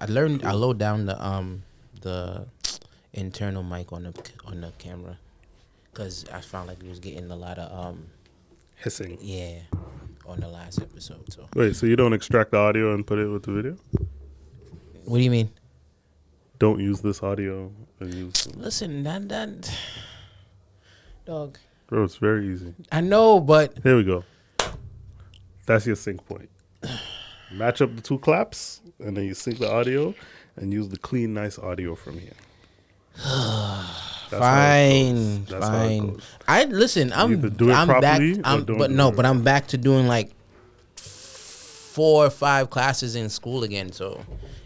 I load down the internal mic on the camera because I found like it was getting a lot of hissing. Yeah, on the last episode. So wait, so you don't extract the audio and put it with the video? What do you mean? Don't use this audio and use. Listen, that dog. Bro, it's very easy. I know, but here we go. That's your sync point. Match up the two claps, and then you sync the audio, and use the clean, nice audio from here. Fine. I listen. I'm back to doing like 4 or 5 classes in school again. So,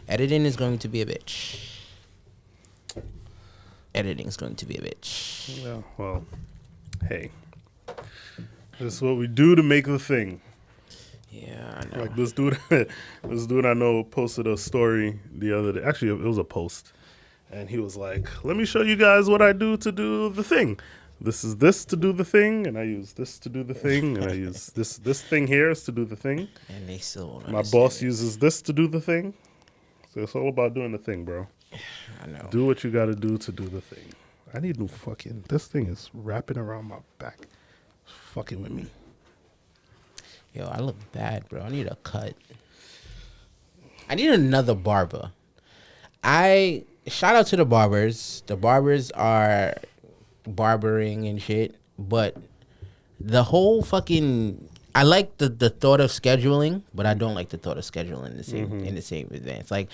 editing is going to be a bitch. Yeah. Well, hey, this is what we do to make the thing. Yeah, I know. Like this dude I know posted a story the other day. Actually, it was a post. And he was like, let me show you guys what I do to do the thing. This is this to do the thing, and I use this to do the thing, and I use this thing here is to do the thing. And they still won't My boss uses this to do the thing. So it's all about doing the thing, bro. I know. Do what you got to do the thing. I need new fucking... This thing is wrapping around my back. It's fucking with me. Yo, I look bad, bro. I need a cut. I need another barber. Shout out to the barbers. The barbers are barbering and shit. But the whole fucking... I like the thought of scheduling, but I don't like the thought of scheduling in the same advance. Like,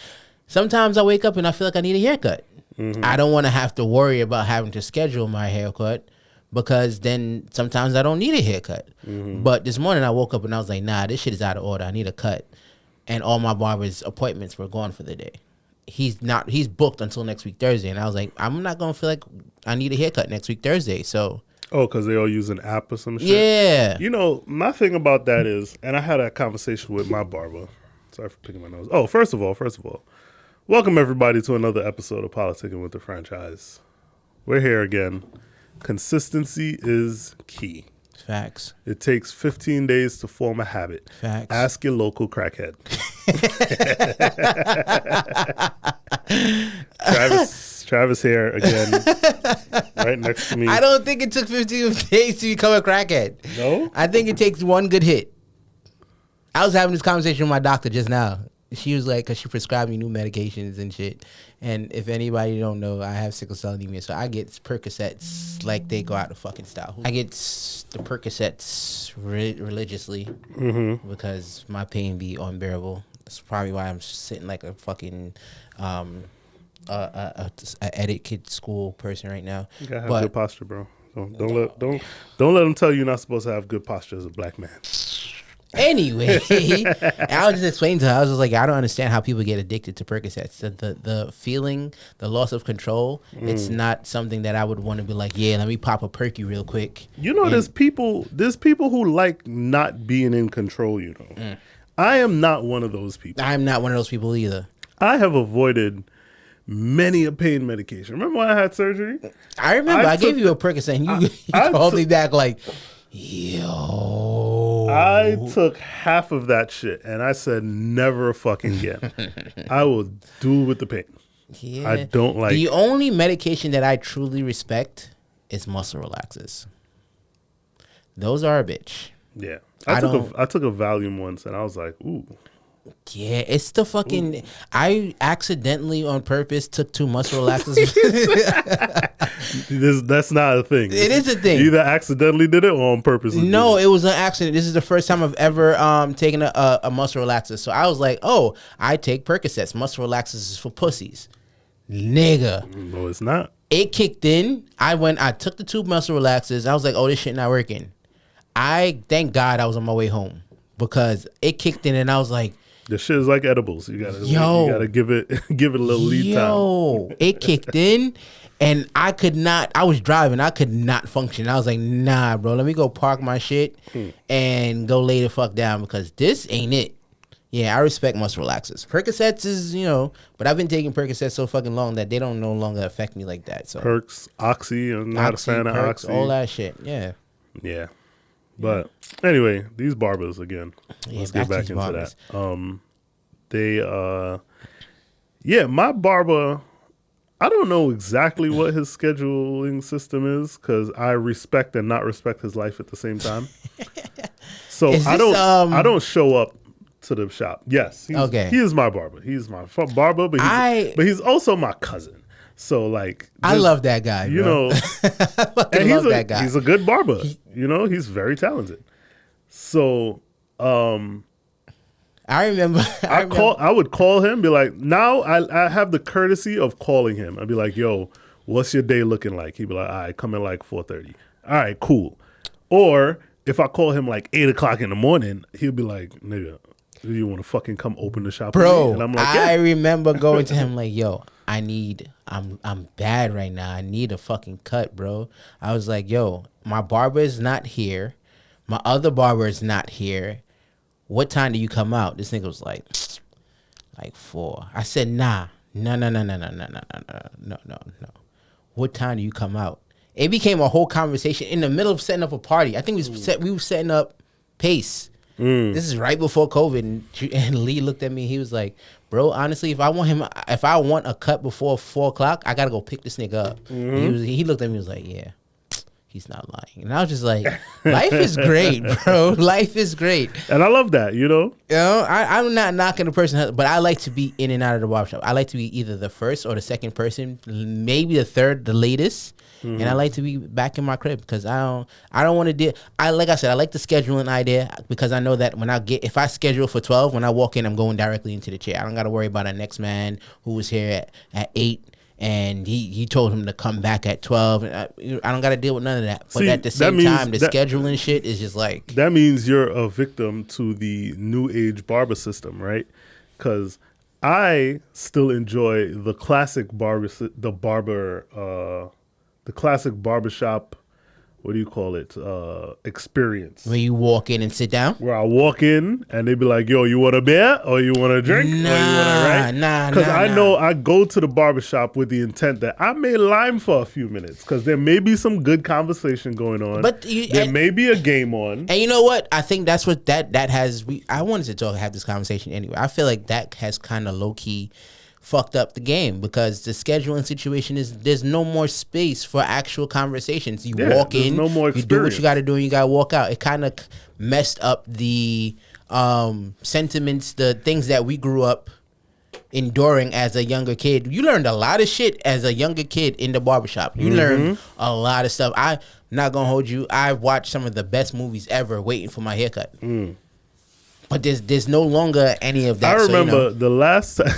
sometimes I wake up and I feel like I need a haircut. Mm-hmm. I don't want to have to worry about having to schedule my haircut because then sometimes I don't need a haircut. Mm-hmm. But this morning I woke up and I was like, nah, this shit is out of order. I need a cut. And all my barber's appointments were gone for the day. He's booked until next week Thursday, and I was like, I'm not gonna feel like I need a haircut next week Thursday. So because they all use an app or some shit. Yeah, you know, my thing about that is, and I had a conversation with my barber. Sorry for picking my nose. Oh, first of all, welcome everybody to another episode of Politicin with the Franchise. We're here again. Consistency is key. Facts. It takes 15 days to form a habit. Facts. Ask your local crackhead. Travis here again, right next to me. I don't think it took 15 days to become a crackhead. No? I think it takes one good hit. I was having this conversation with my doctor just now. She was like, because she prescribed me new medications and shit. And if anybody don't know, I have sickle cell anemia, so I get Percocets like they go out of fucking style. I get the Percocets religiously because my pain be unbearable. That's probably why I'm sitting like a fucking a etiquette school person right now. You gotta have good posture, bro. Don't let them tell you you're not supposed to have good posture as a black man. Anyway, I was just explaining to her, I was just like, I don't understand how people get addicted to Percocets. The feeling, the loss of control, it's not something that I would want to be like, yeah, let me pop a perky real quick. You know, there's people who like not being in control, you know. I am not one of those people. I'm not one of those people either. I have avoided many a pain medication. Remember when I had surgery? I remember. I gave you a Percocet and you called me back like, yo. I took half of that shit and I said, never fucking again. I will do with the pain. Yeah. I don't like. The only medication that I truly respect is muscle relaxers. Those are a bitch. Yeah. I took a Valium once and I was like, ooh. Yeah, it's the fucking... Ooh. I accidentally on purpose took 2 muscle relaxers. That's not a thing. It is a thing. You either accidentally did it or on purpose. No, it was an accident. This is the first time I've ever taken a muscle relaxer. So I was like, oh, I take Percocets. Muscle relaxers is for pussies. Nigga. No, it's not. It kicked in. I took the 2 muscle relaxers. I was like, oh, this shit not working. Thank God I was on my way home because it kicked in and I was like, the shit is like edibles. You gotta give it a little lead time. It kicked in and I was driving. I could not function. I was like, nah, bro, let me go park my shit and go lay the fuck down because this ain't it. Yeah, I respect muscle relaxers. Percocets is, but I've been taking Percocets so fucking long that they don't no longer affect me like that. So Perks, Oxy, I'm not a fan of Oxy. All that shit, yeah. Yeah. But anyway, these barbers again. Let's get back into that. Yeah, my barber, I don't know exactly what his scheduling system is because I respect and not respect his life at the same time. So Is I this don't show up to the shop. Yes, Okay. he is my barber. He's my barber, but he's also my cousin. So like, I love that guy, you bro. know, I fucking love that guy. he's a good barber. You know, he's very talented. So I remember. I would call him, be like, now I have the courtesy of calling him. I'd be like, yo, what's your day looking like? He'd be like, all right, come in like 4:30. All right, cool. Or if I call him like 8:00 in the morning, he'll be like, nigga, do you want to fucking come open the shop? Bro, with me? And I'm like, I remember going to him like, yo, I'm bad right now. I need a fucking cut, bro. I was like, yo, my barber is not here. My other barber is not here. What time do you come out? This nigga was like 4. I said, nah. No. What time do you come out? It became a whole conversation in the middle of setting up a party. I think we were setting up Pace. This is right before COVID, and Lee looked at me. He was like, "Bro, honestly, if I want a cut before 4:00, I gotta go pick this nigga up." He looked at me. He was like, "Yeah, he's not lying." And I was just like, "Life is great, bro. Life is great." And I love that, you know. You know, I'm not knocking the person, but I like to be in and out of the barbershop. I like to be either the first or the second person, maybe the third, the latest. And I like to be back in my crib because I don't want to deal. Like I said, I like the scheduling idea because I know that if I schedule for 12, when I walk in, I'm going directly into the chair. I don't got to worry about a next man who was here at 8 and he told him to come back at 12. And I don't got to deal with none of that. But at the same time, the scheduling shit is just like, that means you're a victim to the new age barber system, right? Because I still enjoy the classic classic barbershop, what do you call it? Experience. when you walk in and sit down. Where I walk in and they be like, yo, you want a beer or you want a drink? Because I know I go to the barbershop with the intent that I may lime for a few minutes because there may be some good conversation going on. But there may be a game on. And you know what? I think that's what that has. I wanted to have this conversation anyway. I feel like that has kind of low key fucked up the game because the scheduling situation there's no more space for actual conversations. You walk in, no more you do what you got to do, and you got to walk out. It kind of messed up the sentiments, the things that we grew up enduring as a younger kid. You learned a lot of shit as a younger kid in the barbershop. You learned a lot of stuff. I'm not gonna hold you. I've watched some of the best movies ever waiting for my haircut. But there's no longer any of that. I remember the last time,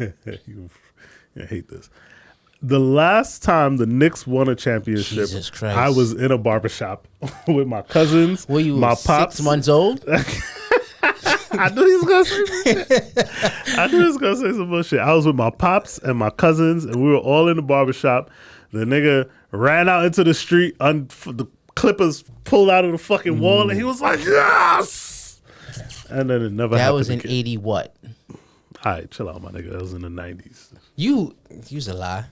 I hate this. The last time the Knicks won a championship, Jesus Christ. I was in a barbershop with my cousins, Were you my pops. 6 months old? I knew he was gonna say some shit. I knew he was gonna say some bullshit. I was with my pops and my cousins, and we were all in the barbershop. The nigga ran out into the street, the clippers pulled out of the fucking wall, and he was like, yes! And then it never happened. That was in 80 what? All right, chill out, my nigga. That was in the 90s. You a lie.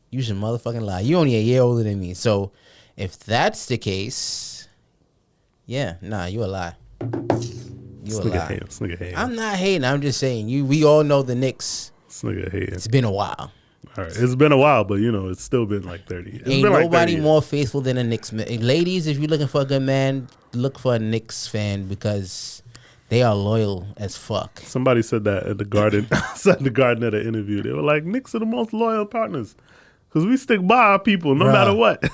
You's a motherfucking lie. You only a year older than me. So if that's the case, yeah, nah, you a lie. You a lie. This nigga hating. I'm not hating. I'm just saying we all know the Knicks. This nigga hating. It's been a while. All right, it's been a while, but you know, it's still been like 30. Ain't nobody more faithful than a Knicks man. Ladies, if you're looking for a good man, look for a Knicks fan because they are loyal as fuck. Somebody said that at the Garden. At the Garden at an interview. They were like, Knicks are the most loyal partners because we stick by our people no matter what.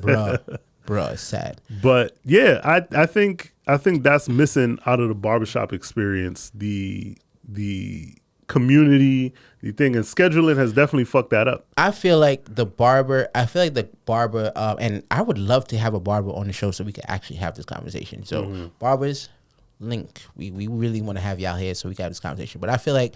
Bro, it's sad. But yeah, I think that's missing out of the barbershop experience. The community, the thing, and scheduling has definitely fucked that up. I feel like the barber, and I would love to have a barber on the show so we could actually have this conversation. So barbers, link. We really want to have y'all here so we can have this conversation. But I feel like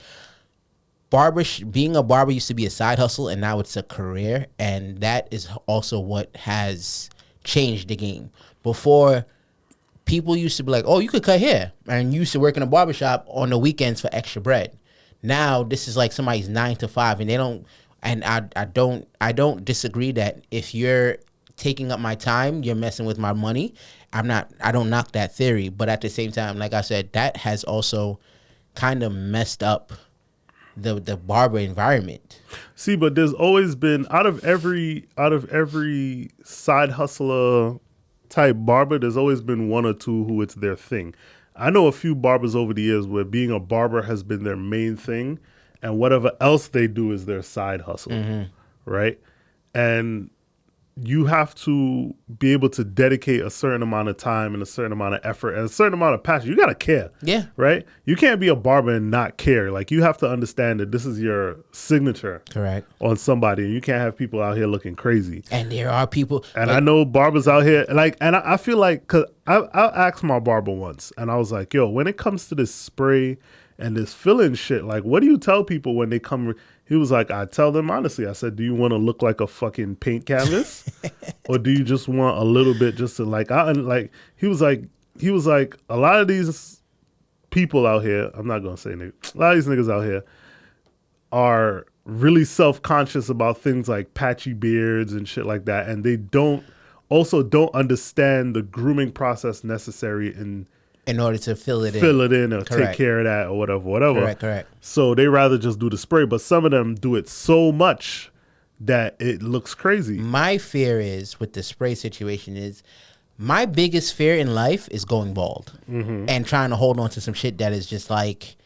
being a barber used to be a side hustle and now it's a career. And that is also what has changed the game. Before, people used to be like, oh, you could cut hair. And you used to work in a barbershop on the weekends for extra bread. Now this is like somebody's 9 to 5 and they don't, and I don't disagree that if you're taking up my time, you're messing with my money. I don't knock that theory, but at the same time, like I said, that has also kind of messed up the barber environment. See, but there's always been out of every side hustler type barber, there's always been one or two who it's their thing. I know a few barbers over the years where being a barber has been their main thing, and whatever else they do is their side hustle, right? And you have to be able to dedicate a certain amount of time and a certain amount of effort and a certain amount of passion. You got to care. Yeah. Right? You can't be a barber and not care. Like, you have to understand that this is your signature. Correct. On somebody. And you can't have people out here looking crazy. And there are people. And I know barbers out here, like, and I feel like, because I asked my barber once, and I was like, yo, when it comes to this spray and this filling shit, like, what do you tell people when they come? He was like, I tell them honestly, I said, do you want to look like a fucking paint canvas? Or do you just want a little bit just to he was like, a lot of these people out here, I'm not going to say niggas, a lot of these niggas out here are really self-conscious about things like patchy beards and shit like that. And they don't understand the grooming process necessary in order to fill it in or correct. take care of that or whatever. Correct. So they rather just do the spray, but some of them do it so much that it looks crazy. My fear is with the spray situation is my biggest fear in life is going bald and trying to hold on to some shit that is just like,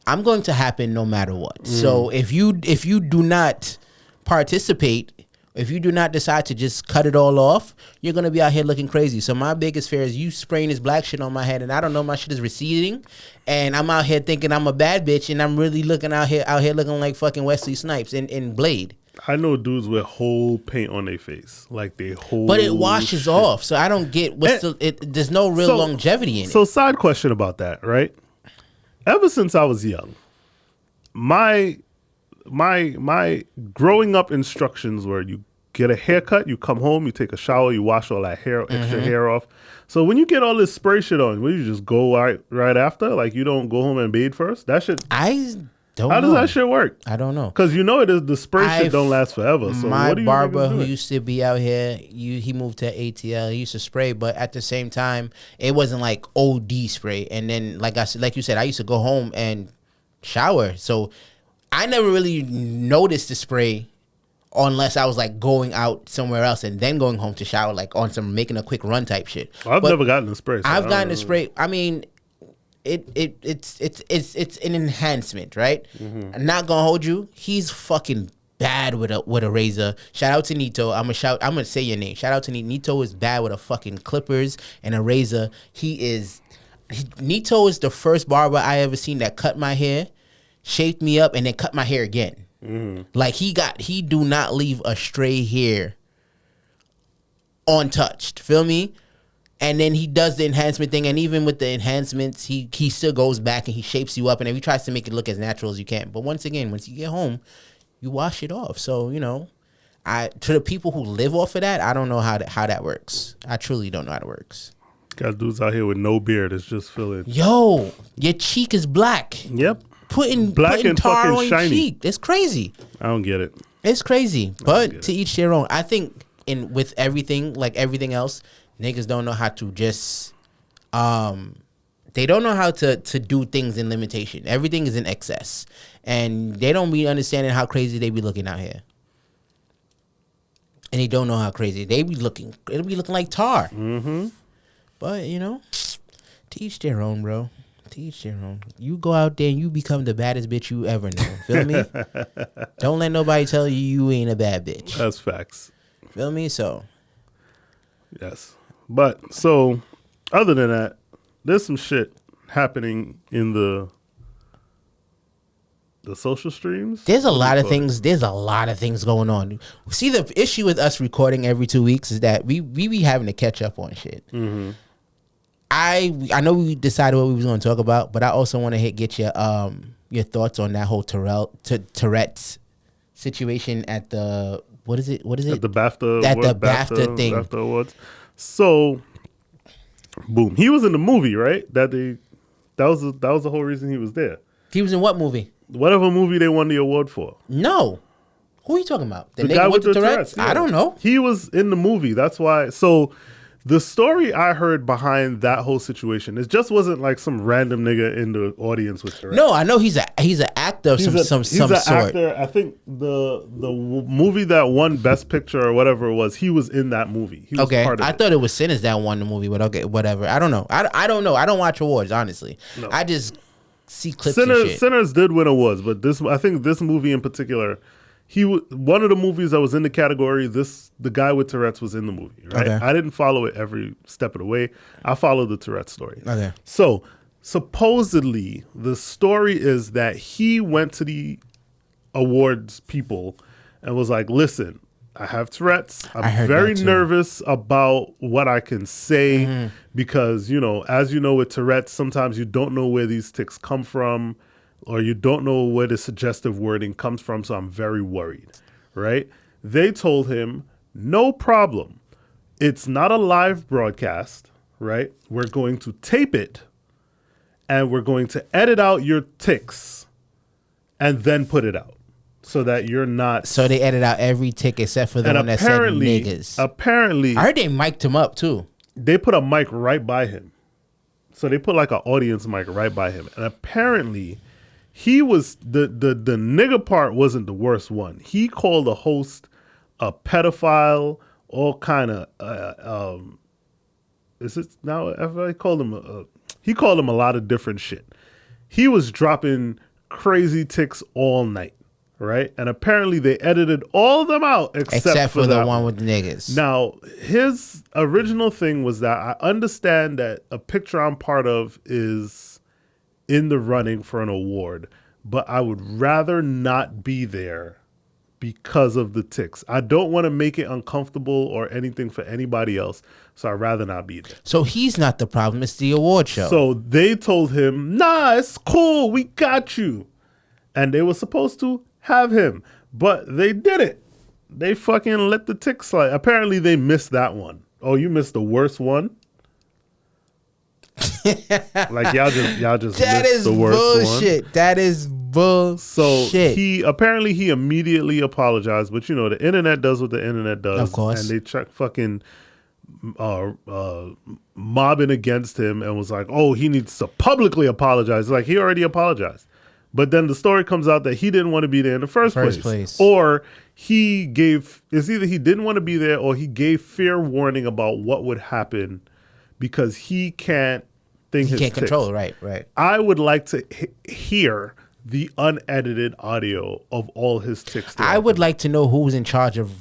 I'm going to happen no matter what. So if you do not participate, if you do not decide to just cut it all off, you're going to be out here looking crazy. So my biggest fear is you spraying this black shit on my head, and I don't know, my shit is receding, and I'm out here thinking I'm a bad bitch, and I'm really looking out here looking like fucking Wesley Snipes in Blade. I know dudes with whole paint on their face, like they whole. But it washes shit off, so I don't get there's no real longevity in it. So side question about that, right? Ever since I was young, my growing up instructions were you get a haircut, you come home, you take a shower, you wash all that extra hair off. So when you get all this spray shit on, will you just go right after? Like, you don't go home and bathe first? That shit. I don't How know. does that shit work? I don't know. Because you know the spray shit don't last forever. So my what do you barber who used to be out here, he moved to ATL. He used to spray, but at the same time, it wasn't like OD spray. And then, like you said, I used to go home and shower. So I never really noticed the spray unless I was like going out somewhere else and then going home to shower, like on some making a quick run type shit. I've never gotten a spray. So I've gotten a spray. I mean, it's an enhancement, right? I'm not gonna hold you. He's fucking bad with a razor. Shout out to Nito. I'm gonna say your name. Shout out to Nito. Nito is bad with a fucking clippers and a razor. Nito is the first barber I ever seen that cut my hair, shaped me up, and then cut my hair again. Like he do not leave a stray hair untouched. Feel me? And then he does the enhancement thing, and even with the enhancements, he still goes back and he shapes you up, and he tries to make it look as natural as you can. But once again, once you get home, you wash it off. So to the people who live off of that, I don't know how that works. I truly don't know how it works. Got dudes out here with no beard. It's just filling. Yo, your cheek is black. Yep. Putting and tar fucking on your shiny. cheek. It's crazy. I don't get it. It's crazy. But to each their own. I think with everything, like everything else, niggas don't know how to just they don't know how to do things in limitation. Everything is in excess. And they don't be understanding how crazy they be looking out here. And they don't know how crazy they be looking. It'll be looking like tar. But to each their own, bro. To each their own. You go out there and you become the baddest bitch you ever know. Feel me? Don't let nobody tell you you ain't a bad bitch. That's facts. Feel me? So. Yes. But so, other than that, there's some shit happening in the social streams. There's a lot of things. There's a lot of things going on. See, the issue with us recording every 2 weeks is that we be having to catch up on shit. I know we decided what we was going to talk about, but I also want to get your thoughts on that whole Tourette's situation at the what is it? At the BAFTA. At the BAFTA thing. BAFTA Awards. So, boom. He was in the movie, right? That was the whole reason he was there. He was in what movie? Whatever movie they won the award for. No. Who are you talking about? The guy with the Tourette's? Yeah. I don't know. He was in the movie. That's why. So The story I heard behind that whole situation, it just wasn't like some random nigga in the audience with Tourette's. No, I know he's an actor of some He's an sort. actor. I think the movie that won Best Picture or whatever it was, he was in that movie. He was Okay, part of I it. thought it was Sinners that won the movie, but okay, whatever. I don't know. I don't know. I don't watch awards, honestly. No. I just see clips and shit. Sinners did win awards, but I think this movie in particular, one of the movies that was in the category. The guy with Tourette's was in the movie. Right? Okay. I didn't follow it every step of the way. I followed the Tourette's story. Okay. So supposedly the story is that he went to the awards people and was like, "Listen, I have Tourette's. I'm very nervous about what I can say because, as you know, with Tourette's, sometimes you don't know where these tics come from or you don't know where the suggestive wording comes from. So I'm very worried." Right? They told him, "No problem. It's not a live broadcast, right? We're going to tape it and we're going to edit out your tics and then put it out. So that you're not." So they edit out every tick except for the one that said niggas. Apparently, I heard they mic'd him up too. they put a mic right by him. So they put like an audience mic right by him. And apparently, he was the nigga part wasn't the worst one. He called the host a pedophile, all kind of. Is it now? I called him. He called him a lot of different shit. He was dropping crazy tics all night. Right, and apparently they edited all of them out except for the one with the niggas. Now, his original thing was that I understand that a picture I'm part of is in the running for an award, but I would rather not be there because of the tics. I don't want to make it uncomfortable or anything for anybody else, so I'd rather not be there. So he's not the problem; it's the award show. So they told him, "Nah, it's cool. We got you," and they were supposed to have him, but they didn't. They fucking let the tick slide. Apparently they missed that one. Oh, you missed the worst one? Like y'all just that missed is the worst bullshit. one. That is bullshit. So he immediately apologized, but the internet does what the internet does. Of course. And they check fucking mobbing against him and was like, "Oh, he needs to publicly apologize." Like he already apologized. But then the story comes out that he didn't want to be there in the first place. Or it's either he didn't want to be there or he gave fair warning about what would happen because he can't think his tics. Control, right. I would like to hear the unedited audio of all his tics. I would like to know who was in charge of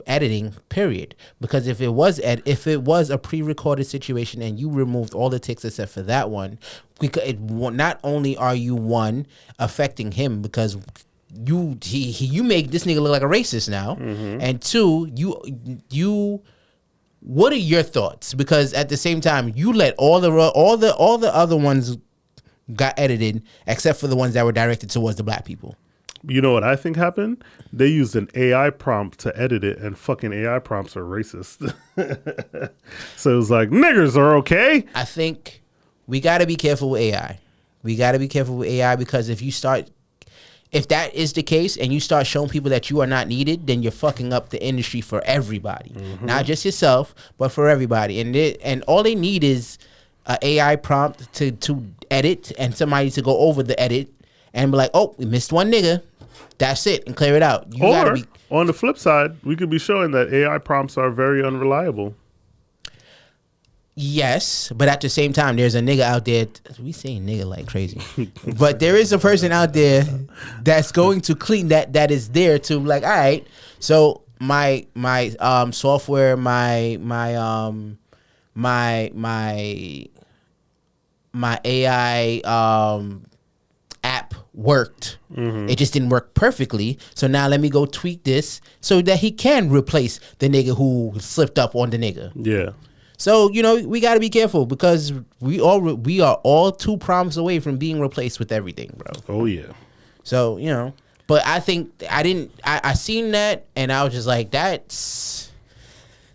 editing, period. Because if it was a pre-recorded situation and you removed all the tics except for that one, not only are you affecting him because you make this nigga look like a racist now, and two, you what are your thoughts? Because at the same time, you let all the other ones got edited except for the ones that were directed towards the black people. You know what I think happened? They used an AI prompt to edit it, and fucking AI prompts are racist. So it was like, niggers are okay. I think we got to be careful with AI. Because if that is the case and you start showing people that you are not needed, then you're fucking up the industry for everybody. Not just yourself, but for everybody. And all they need is an AI prompt to edit and somebody to go over the edit and be like, "Oh, we missed one nigga. That's it," and clear it out. On the flip side, we could be showing that AI prompts are very unreliable. Yes, but at the same time, there's a nigga out there. We saying nigga like crazy, but there is a person out there that's going to clean that is there to like. All right, so my software, my AI app worked. It just didn't work perfectly. So now let me go tweak this so that he can replace the nigga who slipped up on the nigga. Yeah. So, we got to be careful because we are all 2 prompts away from being replaced with everything, bro. Oh, yeah. So, but I think I seen that and I was just like,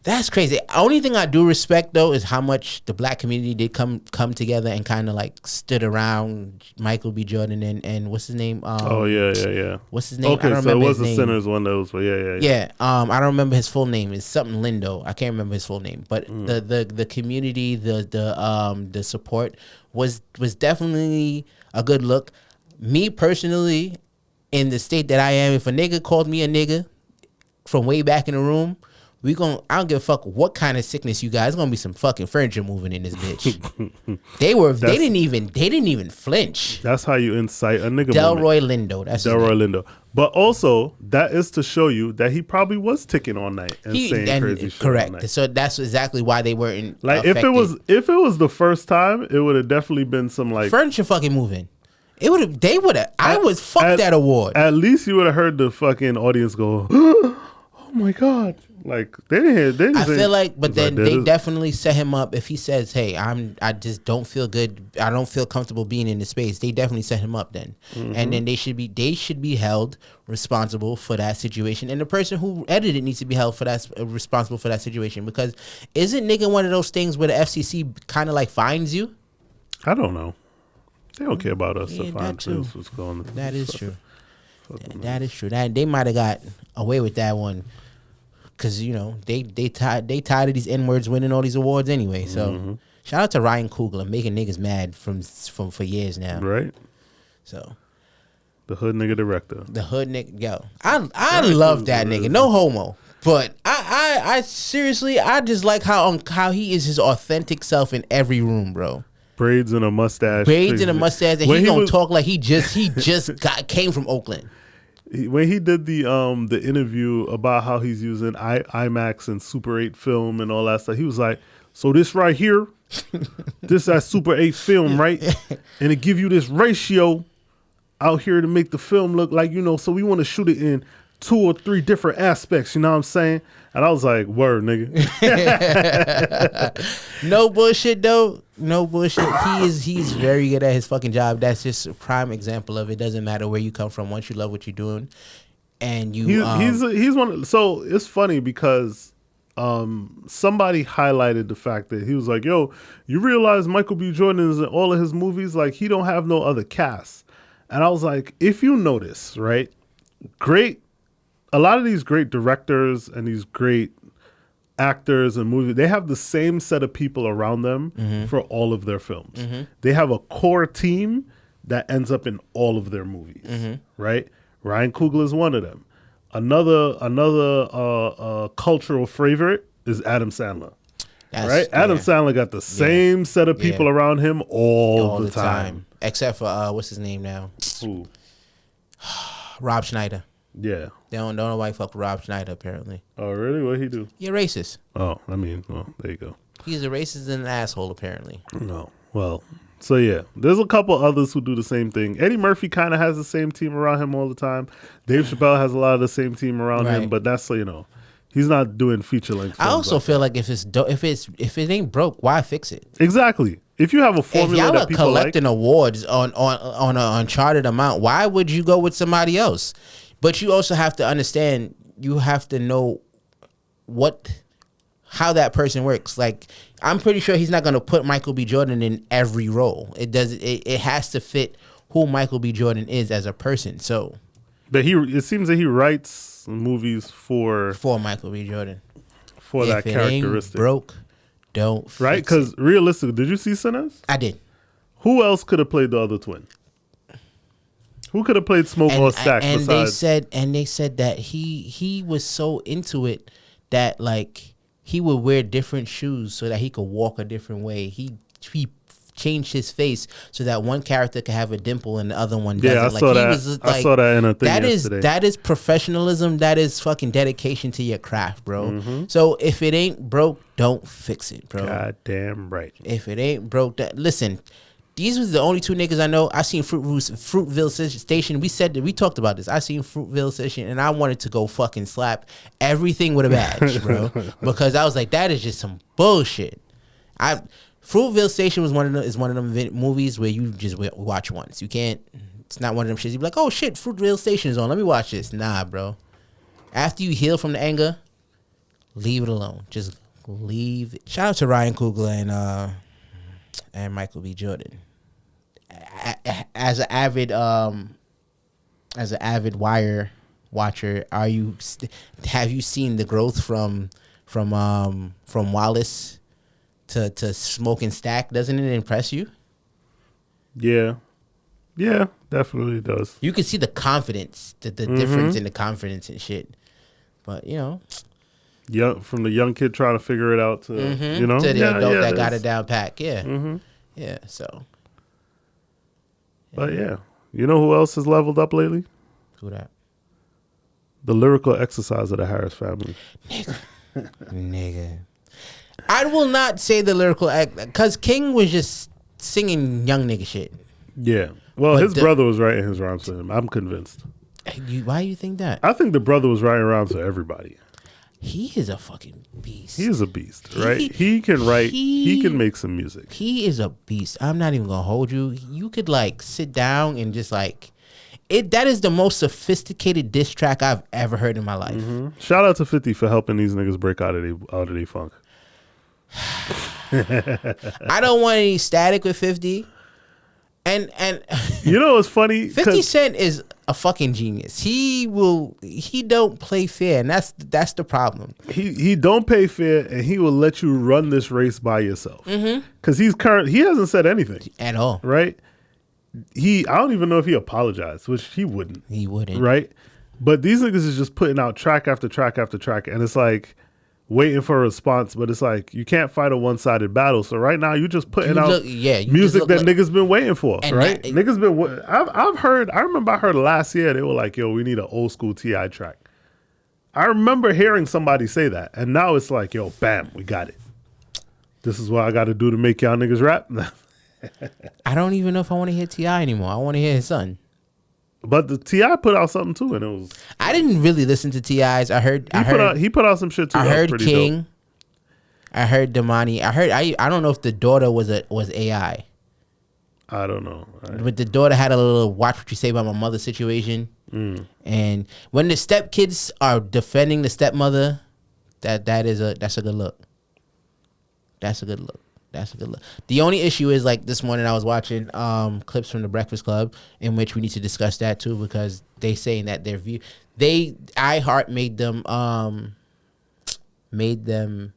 That's crazy. Only thing I do respect though is how much the black community did come together and kind of like stood around Michael B. Jordan and what's his name? Yeah. What's his name? Okay, I don't so it remember was his the name. Sinners one that was, yeah. Yeah, I don't remember his full name. It's something Lindo. I can't remember his full name. But the community, the support was definitely a good look. Me personally, in the state that I am, if a nigga called me a nigga from way back in the room, I don't give a fuck what kind of sickness you got. It's gonna be some fucking furniture moving in this bitch. They didn't even flinch. That's how you incite a nigga. Delroy Lindo. That's Delroy Lindo. But also, that is to show you that he probably was ticking all night and saying crazy shit. Correct. All night. So that's exactly why they weren't like affected. if it was the first time, it would have definitely been some like furniture fucking moving. They would have. I was fuck that award. At least you would have heard the fucking audience go, "Oh my god!" Like they didn't hear. They didn't I feel like, but then they did. definitely set him up. If he says, "Hey, I just don't feel good. I don't feel comfortable being in this space," they definitely set him up then, and then they should be held responsible for that situation, and the person who edited it needs to be held for that responsible for that situation, because isn't nigga one of those things where the FCC kind of like fines you? I don't know. They don't care about us. Yeah, That that too. what's going on. That is true. That is true. That they might have got away with that one. Cause they tired of these N-words winning all these awards anyway. So shout out to Ryan Coogler making niggas mad from for years now. Right. So the hood nigga director. The hood nigga, yo, I love that nigga. No homo, but I seriously I just like how he is his authentic self in every room, bro. Braids and a mustache. And he don't talk like he just came from Oakland. When he did the interview about how he's using IMAX and Super 8 film and all that stuff, he was like, so this right here, this that Super 8 film, right? And it give you this ratio out here to make the film look like, so we want to shoot it in 2 or 3 different aspects, you know what I'm saying? And I was like, word, nigga. No bullshit, though. No bullshit. He's very good at his fucking job. That's just a prime example of it. Doesn't matter where you come from. Once you love what you're doing, and you he's one. So it's funny because somebody highlighted the fact that he was like, yo, you realize Michael B. Jordan is in all of his movies, like he don't have no other cast. And I was like, if you notice, right, a lot of these great directors and these great actors and movies, they have the same set of people around them for all of their films. They have a core team that ends up in all of their movies, right? Ryan Coogler is one of them. Another cultural favorite is Adam Sandler. Right? Adam Sandler got the same set of people around him all the time. Except for, what's his name now? Who? Rob Schneider. Yeah. They don't know why fuck with Rob Schneider, apparently. Oh, really? What'd he do? You're racist. Oh, I mean, well, there you go. He's a racist and an asshole, apparently. No. Well, so yeah. There's a couple others who do the same thing. Eddie Murphy kind of has the same team around him all the time. Dave Chappelle has a lot of the same team around him, but that's, he's not doing feature-length films. I also feel like if it ain't broke, why fix it? Exactly. If you have a formula that people like. If y'all are collecting awards on an uncharted amount, why would you go with somebody else? But you also have to understand, you have to know how that person works. Like, I'm pretty sure he's not going to put Michael B. Jordan in every role. It has to fit who Michael B. Jordan is as a person. So, but it seems that he writes movies for Michael B. Jordan, for that characteristic. Ain't broke, don't fix right? Because realistically, did you see Sinners? I did. Who else could have played the other twin? Who could have played Smoke or Stack besides? They said that he was so into it that like he would wear different shoes so that he could walk a different way. He changed his face so that one character could have a dimple and the other one doesn't. Yeah, I saw that in a thing yesterday. That is professionalism. That is fucking dedication to your craft, bro. So if it ain't broke, don't fix it, bro. Goddamn right. If it ain't broke, listen. These was the only 2 niggas I know. I seen Fruitville Station. We talked about this. I seen Fruitville Station, and I wanted to go fucking slap everything with a badge, bro, because I was like, that is just some bullshit. Fruitville Station is one of them movies where you just watch once. You can't. It's not one of them shits. You be like, oh shit, Fruitville Station is on. Let me watch this. Nah, bro. After you heal from the anger, Leave it alone. Just leave it. Shout out to Ryan Coogler and Michael B. Jordan. As an avid Wire watcher, have you seen the growth from Wallace to Smoke and Stack? Doesn't it impress you? Yeah, definitely does. You can see the confidence, the difference in the confidence and shit. But From the young kid trying to figure it out to to the adult that got it down pat. Yeah, yeah. So, but yeah, you know who else has leveled up lately? Who that? The lyrical exercise of the Harris family. Nigga. I will not say the lyrical act because King was just singing young nigga shit. Yeah. Well, his brother was writing his rhymes for him. I'm convinced. Why do you think that? I think the brother was writing rhymes for everybody. He is a fucking beast. He is a beast, right? He can write. He can make some music. He is a beast. I'm not even gonna hold you. You could sit down and just it. That is the most sophisticated diss track I've ever heard in my life. Shout out to 50 for helping these niggas break out of their funk. I don't want any static with 50. And you know what's funny? 50 Cent is a fucking genius. He don't play fair, and that's the problem. He don't pay fair, and he will let you run this race by yourself. Because he hasn't said anything at all, right? I don't even know if he apologized, which he wouldn't. He wouldn't, right? But these niggas is just putting out track after track after track, and it's waiting for a response, but it's you can't fight a one-sided battle. So right now you just putting out music that niggas been waiting for, right? Niggas been. I remember I heard last year they were like, "Yo, we need an old school T.I. track." I remember hearing somebody say that, and now it's "Yo, bam, we got it. This is what I got to do to make y'all niggas rap." I don't even know if I want to hear T.I. anymore. I want to hear his son. But the T.I. put out something too, and it was. I didn't really listen to T.I.'s. He put out some shit too. I heard King. Dope. I heard Damani. I don't know if the daughter was AI. I don't know. But the daughter had a little "watch what you say about my mother" situation. And when the stepkids are defending the stepmother, that's a good look. That's a good look. The only issue is this morning I was watching clips from the Breakfast Club in which we need to discuss that too, because they saying that their view iHeart made them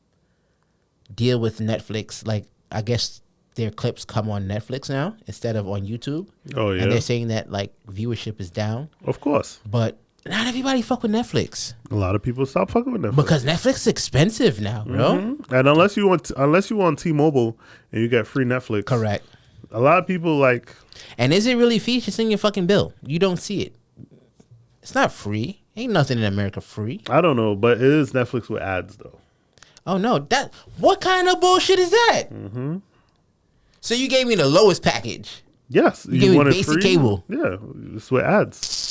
deal with Netflix. I guess their clips come on Netflix now instead of on YouTube. Oh yeah. And they're saying that viewership is down. Of course. But not everybody fuck with Netflix. A lot of people stop fucking with Netflix because Netflix is expensive now, bro. And unless you want T-Mobile and you get free Netflix, correct. A lot of people And is it really free? It's in your fucking bill. You don't see it. It's not free. Ain't nothing in America free. I don't know, but it is Netflix with ads though. Oh no, what kind of bullshit is that? So you gave me the lowest package. Yes, you gave me basic cable. Yeah, it's with ads.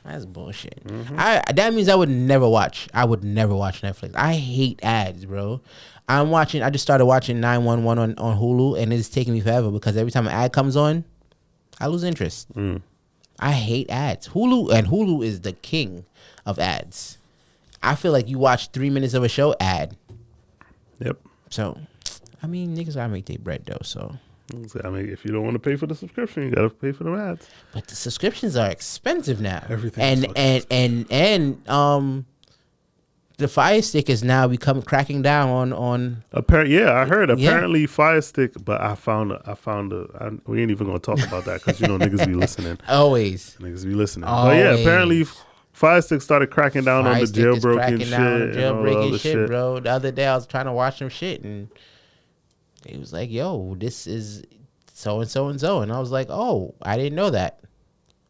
That's bullshit. That means I would never watch Netflix. I hate ads, bro. I just started watching 911 on Hulu, and it's taking me forever because every time an ad comes on, I lose interest. I hate ads. Hulu is the king of ads. I feel like you watch 3 minutes of a show, ad. Yep. So, I mean, niggas gotta make their bread though, so. I mean, if you don't want to pay for the subscription, you gotta pay for the ads. But the subscriptions are expensive now. Everything. And the Fire Stick is now cracking down on. I heard. Apparently, Fire Stick. But we ain't even gonna talk about that because niggas be listening. Always. Niggas be listening. Always. But yeah, apparently. Fire Stick started cracking down on the jailbroken shit. Bro. The other day I was trying to watch some shit and it was like, yo, this is so and so and so. And I was like, oh, I didn't know that.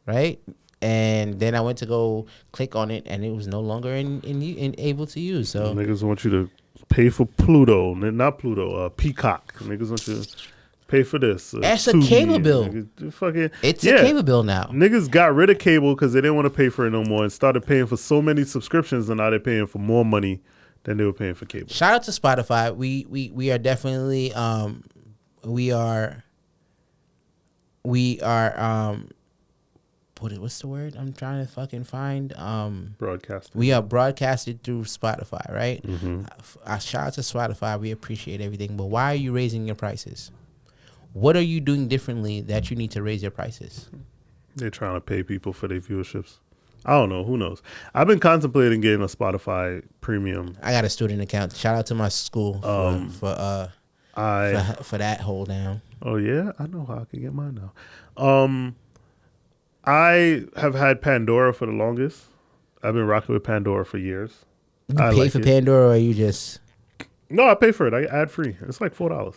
Right? And then I went to go click on it and it was no longer in able to use. So niggas want you to pay for Pluto. Not Pluto, Peacock. Niggas want you to pay for this. That's a cable bill. It's a cable bill now. Niggas got rid of cable because they didn't want to pay for it no more and started paying for so many subscriptions, and now they're paying for more money than they were paying for cable. Shout out to Spotify. We are definitely we are what's the word I'm trying to fucking find? Broadcast. We are broadcasted through Spotify, right? Mm-hmm. Shout out to Spotify. We appreciate everything, but why are you raising your prices? What are you doing differently that you need to raise your prices? They're trying to pay people for their viewerships. I don't know. Who knows? I've been contemplating getting a Spotify premium. I got a student account. Shout out to my school for that hold down. Oh yeah, I know how I can get mine now. I have had Pandora for the longest. I've been rocking with Pandora for years. You pay for Pandora, or you just? No, I pay for it. I ad free. It's like $4.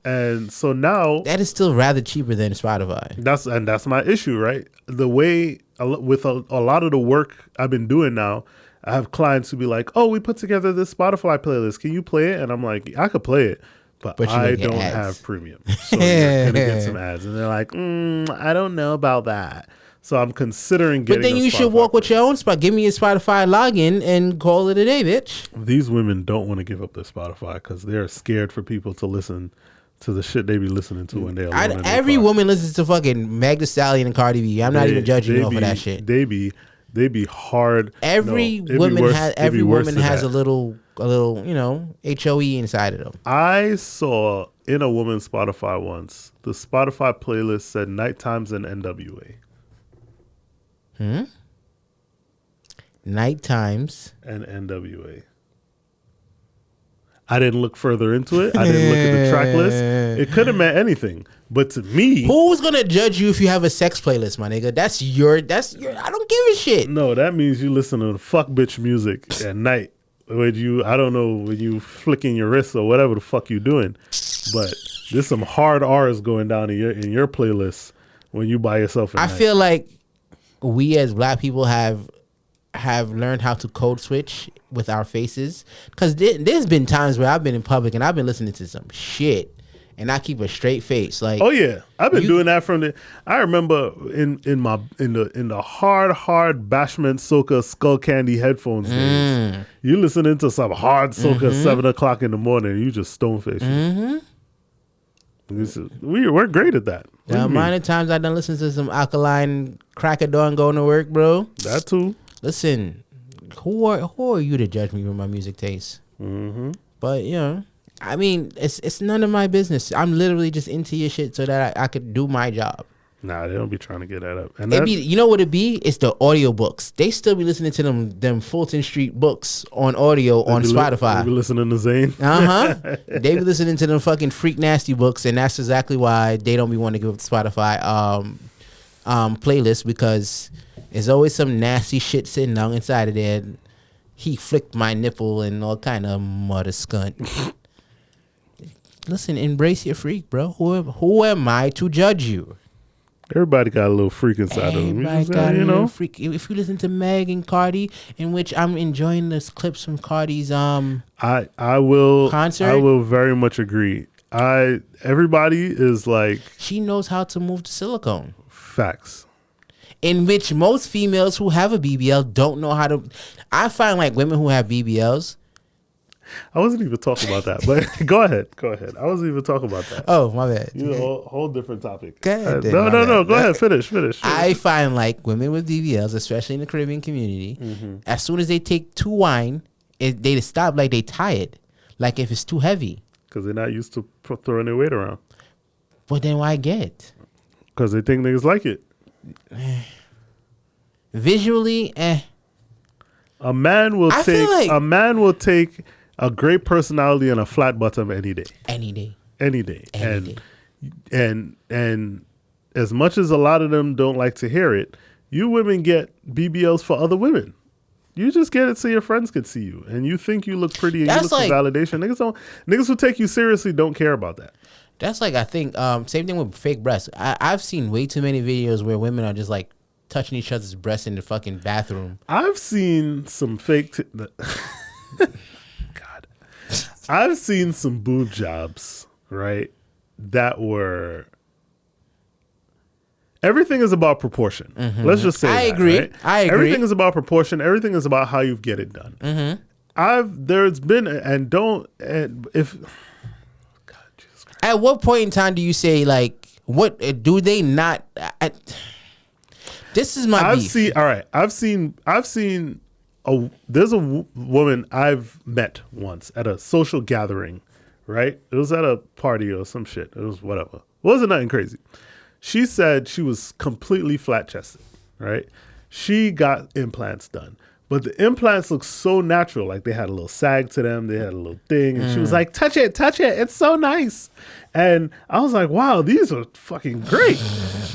And so now that is still rather cheaper than Spotify. That's my issue, right? The way with a lot of the work I've been doing now, I have clients who be like, "Oh, we put together this Spotify playlist. Can you play it?" And I'm like, "I could play it, but I don't have premium, so you're gonna get some ads." And they're like, "I don't know about that." So I'm considering getting. But then you should walk with your own spot. Give me a Spotify login and call it a day, bitch. These women don't want to give up their Spotify because they're scared for people to listen to the shit they be listening to when they're alone. Every woman listens to fucking Meg Thee Stallion and Cardi B. I'm not even judging you for that shit. They be hard. Every woman has a little HOE inside of them. I saw in a woman's Spotify once, the Spotify playlist said Night Times and NWA. Night Times and NWA. I didn't look further into it. I didn't look at the track list. It could have meant anything. But to me, who's gonna judge you if you have a sex playlist, my nigga? That's your I don't give a shit. No, that means you listen to fuck bitch music at night. When you flicking your wrists or whatever the fuck you doing. But there's some hard R's going down in your playlist when you by yourself at night. Feel like we as black people have learned how to code switch with our faces, because there's been times where I've been in public and I've been listening to some shit and I keep a straight face. Like, oh yeah, I've been doing that I remember in the hard Bashment Soca Skull Candy headphones days. You listening to some hard Soca 7:00 in the morning, you just stone face. We're great at that. The amount of times I done listen to some Alkaline Cracker Dawn going to work, bro. That too. Listen, who are you to judge me with my music taste? But I mean, it's none of my business. I'm literally just into your shit so that I could do my job. Nah, they don't be trying to get that up. And you know what it be? It's the audio books. They still be listening to them Fulton Street books on audio on Spotify. They be listening to Zane. They be listening to them fucking Freak Nasty books, and that's exactly why they don't be wanting to give up the Spotify playlist, because there's always some nasty shit sitting down inside of there. He flicked my nipple and all kind of mother skunt. Listen, embrace your freak, bro. Who am I to judge you? Everybody got a little freak inside of them. Got a little freak. If you listen to Meg and Cardi, in which I'm enjoying the clips from Cardi's I will concert. I will very much agree. Everybody is like, she knows how to move to silicone. Facts. In which most females who have a BBL don't know how to. I find like women who have BBLs. I wasn't even talking about that, but go ahead. I wasn't even talking about that. Oh, my bad. Whole different topic. No. Go ahead. Finish. I find like women with BBLs, especially in the Caribbean community, as soon as they take too wine, they stop like they tired. Like if it's too heavy. Because they're not used to throwing their weight around. But then why get? Because they think niggas like it. Visually, A man will take a great personality and a flat bottom any day. And as much as a lot of them don't like to hear it, you women get BBLs for other women. You just get it so your friends can see you, and you think you look pretty and you look for validation. Niggas who take you seriously don't care about that. That's like, I think, same thing with fake breasts. I've seen way too many videos where women are just like touching each other's breasts in the fucking bathroom. I've seen some fake I've seen some boob jobs, right? That were. Everything is about proportion. Let's just say I agree. Right? I agree. Everything is about proportion. Everything is about how you get it done. There's been if. God, Jesus Christ. At what point in time do you say like, what do they not? This is my beef. I've seen there's a woman I've met once at a social gathering, right? It was at a party or some shit. It was whatever. It wasn't nothing crazy. She said she was completely flat chested, right? She got implants done. But the implants looked so natural. Like they had a little sag to them. They had a little thing. And she was like, touch it. It's so nice. And I was like, wow, these are fucking great.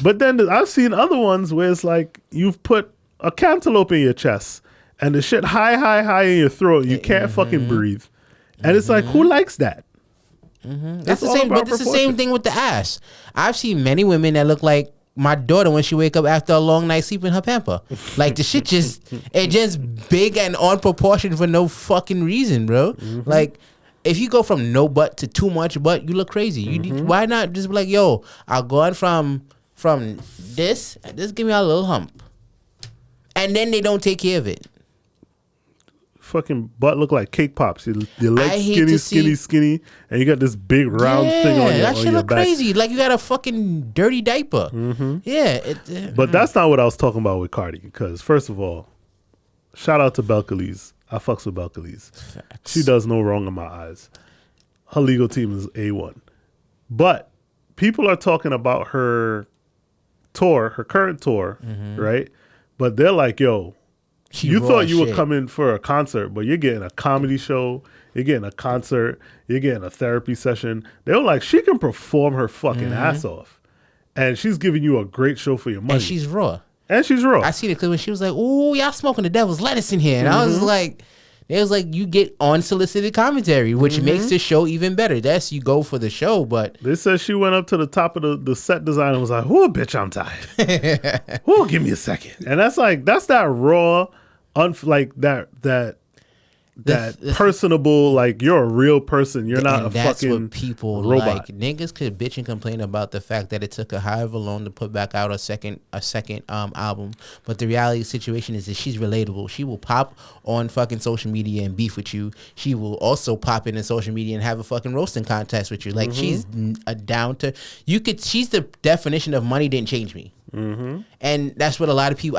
But then I've seen other ones where it's like you've put a cantaloupe in your chest and the shit high in your throat. You can't fucking breathe. And it's like, who likes that? That's the same. But it's the same thing with the ass. I've seen many women that look like my daughter when she wake up after a long night sleep in her pamper. Like the shit just big and on proportion for no fucking reason, bro. Like if you go from no butt to too much butt, you look crazy. Why not just be like, yo, I'll go on from this, just give me a little hump. And then they don't take care of it. Fucking butt look like cake pops. Your legs skinny, and you got this big round thing on your that shit look back. crazy. Like you got a fucking dirty diaper. Yeah. But that's not what I was talking about with Cardi. Because first of all, shout out to Belcalis. I fucks with Belcalis. She does no wrong in my eyes. Her legal team is A1. But people are talking about her tour, her current tour, right? But they're like, yo, you thought you were coming for a concert, but you're getting a comedy show, you're getting a concert, you're getting a therapy session. They were like, she can perform her fucking ass off. And she's giving you a great show for your money. And she's raw. I seen it because when she was like, ooh, y'all smoking the devil's lettuce in here. And I was like, it was like you get unsolicited commentary, which makes the show even better. That's you go for the show, but they said she went up to the top of the set design and was like, "Whoa, bitch, I'm tired. Whoa, give me a second." And that's that raw, that personable, like you're a real person. You're not a that's fucking what people robot. like. Niggas could bitch and complain about the fact that it took her however long to put back out a second album. But the reality of the situation is that she's relatable. She will pop on fucking social media and beef with you. She will also pop into social media and have a fucking roasting contest with you. Like she's a down to she's the definition of money didn't change me. And that's what a lot of people,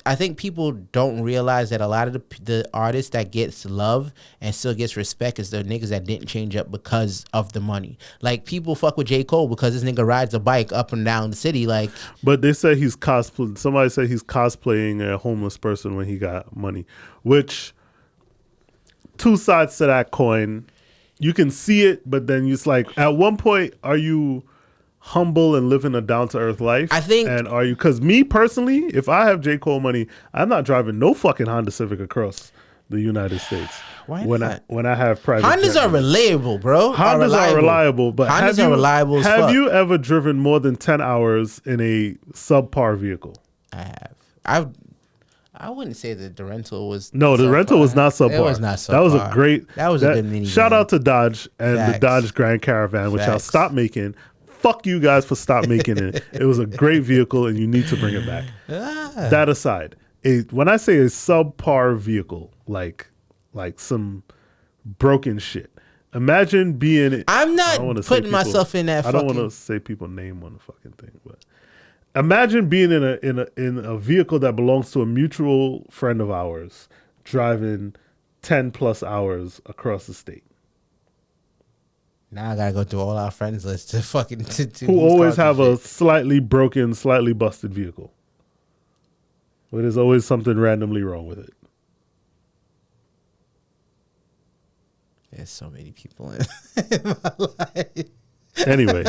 I think people don't realize that a lot of the artists that gets love and still gets respect is the niggas that didn't change up because of the money. Like people fuck with J. Cole because this nigga rides a bike up and down the city. Like, but they say he's cosplaying. Somebody said he's cosplaying a homeless person when he got money, which two sides to that coin. You can see it, but then it's like, at one point, are you humble and living a down-to-earth life? I think. And are you, because me personally, if I have J. Cole money, I'm not driving no fucking Honda Civic across the United States. Why not? When I have private Hondas are reliable, bro. Hondas are reliable, but Hondas are reliable as fuck. Have you ever driven more than 10 hours in a subpar vehicle? I have. I wouldn't say that the rental was. No, the rental was not subpar. It was not subpar. That was a great. That was a good minivan. Shout out to Dodge and the Dodge Grand Caravan, which I'll stop making. Fuck you guys for stop making it. It was a great vehicle, and you need to bring it back. That aside, when I say a subpar vehicle, like some broken shit. Imagine being. I'm not putting myself in that. I don't want to say people name on the fucking thing, but imagine being in a vehicle that belongs to a mutual friend of ours, driving 10+ hours across the state. Now I gotta go through all our friends list to fucking who always have a slightly broken, slightly busted vehicle. Where there's always something randomly wrong with it. There's so many people in my life. Anyway,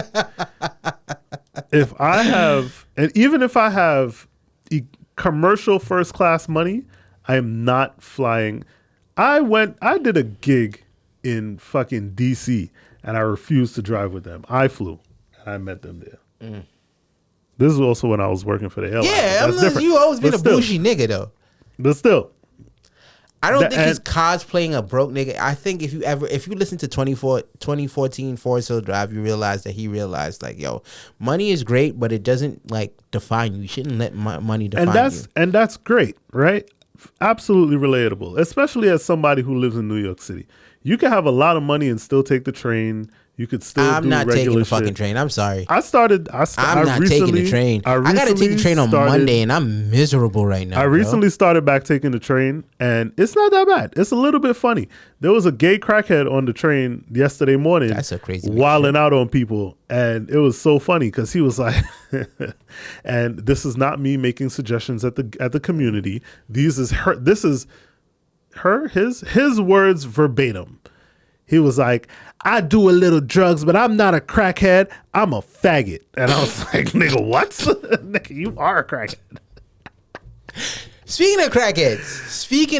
if I have, and even if I have commercial first class money, I am not flying. I did a gig in fucking DC and I refused to drive with them. I flew and I met them there. This is also when I was working for the airline. Yeah, you always been a bougie nigga though. But still. I don't think he's cosplaying a broke nigga. I think if you listen to 2014 Forest Hill Drive, you realize that he realized like, yo, money is great, but it doesn't like define you. You shouldn't let money define you. And that's great, right? Absolutely relatable, especially as somebody who lives in New York City. You can have a lot of money and still take the train. You could still I'm do not regular taking the shit. fucking train. I'm sorry. I'm not taking the train. I gotta take the train on Monday, and I'm miserable right now. I recently started back taking the train, and it's not that bad. It's a little bit funny. There was a gay crackhead on the train yesterday morning. That's a crazy wilding out on people, and it was so funny because he was like, and this is not me making suggestions at the community. This is his words verbatim. He was like, I do a little drugs, but I'm not a crackhead. I'm a faggot. And I was like, nigga, what? Nigga, you are a crackhead. Speaking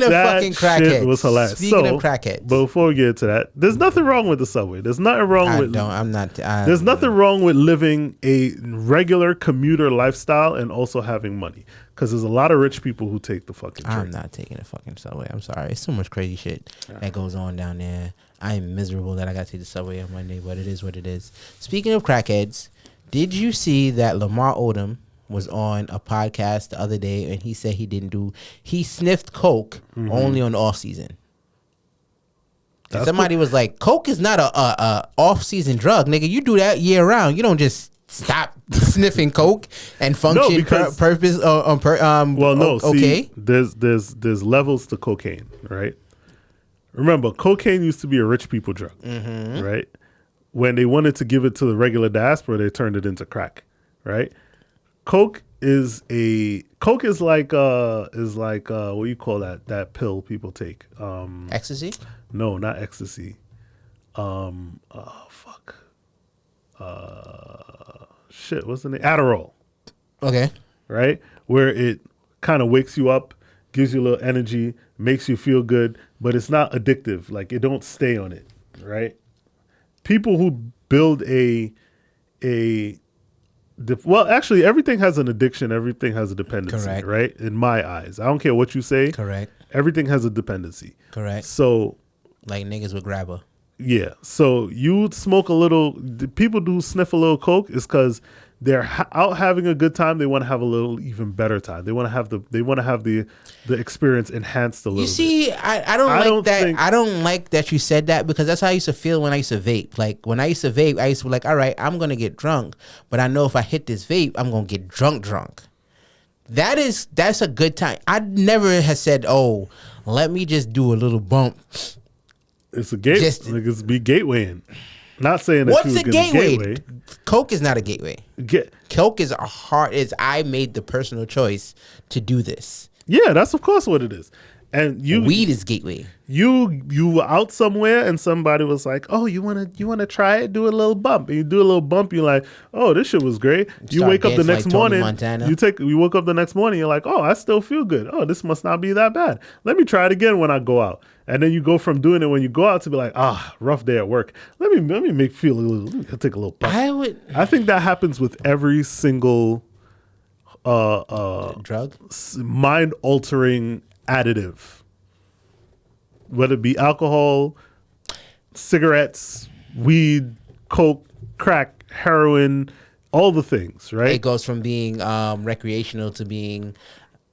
of fucking crackheads. Shit was hilarious. Speaking of crackheads. Before we get into that, there's nothing wrong with the subway. There's nothing wrong there's nothing wrong with living a regular commuter lifestyle and also having money. Because there's a lot of rich people who take the fucking train. I'm not taking the fucking subway. I'm sorry. It's so much crazy shit that goes on down there. I am miserable that I got to take the subway on Monday, but it is what it is. Speaking of crackheads, did you see that Lamar Odom was on a podcast the other day and he said he sniffed coke only on off season? And somebody was like, coke is not a off season drug, nigga. You do that year round. You don't just stop sniffing coke and function purpose okay. See, there's levels to cocaine, right? Remember, cocaine used to be a rich people drug, right? When they wanted to give it to the regular diaspora, they turned it into crack, right? Coke is like what do you call that pill people take? Ecstasy? No, not ecstasy. Shit, what's the name? Adderall. Okay. Right? Where it kind of wakes you up, gives you a little energy, makes you feel good, but it's not addictive. Like, it don't stay on it, right? People who build well, actually, everything has an addiction. Everything has a dependency, correct, right? In my eyes. I don't care what you say. Correct. Everything has a dependency. Correct. So, like niggas with grabber. Yeah. So you smoke a little, the people do sniff a little coke is because they're out having a good time. They want to have a little even better time. They want to have the experience enhanced a little. You see, bit. I don't like that you said that, because that's how I used to feel when I used to vape. Like when I used to vape, I used to be like, all right, I'm gonna get drunk, but I know if I hit this vape, I'm gonna get drunk. That's a good time. I never has said, oh, let me just do a little bump. It's a gateway. Niggas be gatewaying. Not saying that what's a gateway? Coke is not a gateway. Coke is I made the personal choice to do this. Yeah, that's of course what it is. And weed is gateway. You were out somewhere and somebody was like, "Oh, you wanna try it? Do a little bump." And you do a little bump. You're like, "Oh, this shit was great." You wake up the next morning. You woke up the next morning. You're like, "Oh, I still feel good. Oh, this must not be that bad. Let me try it again when I go out." And then you go from doing it when you go out to be like, rough day at work. Let me feel a little. Let me take a little puff. I think that happens with every single drug, mind altering additive, whether it be alcohol, cigarettes, weed, coke, crack, heroin, all the things. Right? It goes from being recreational to being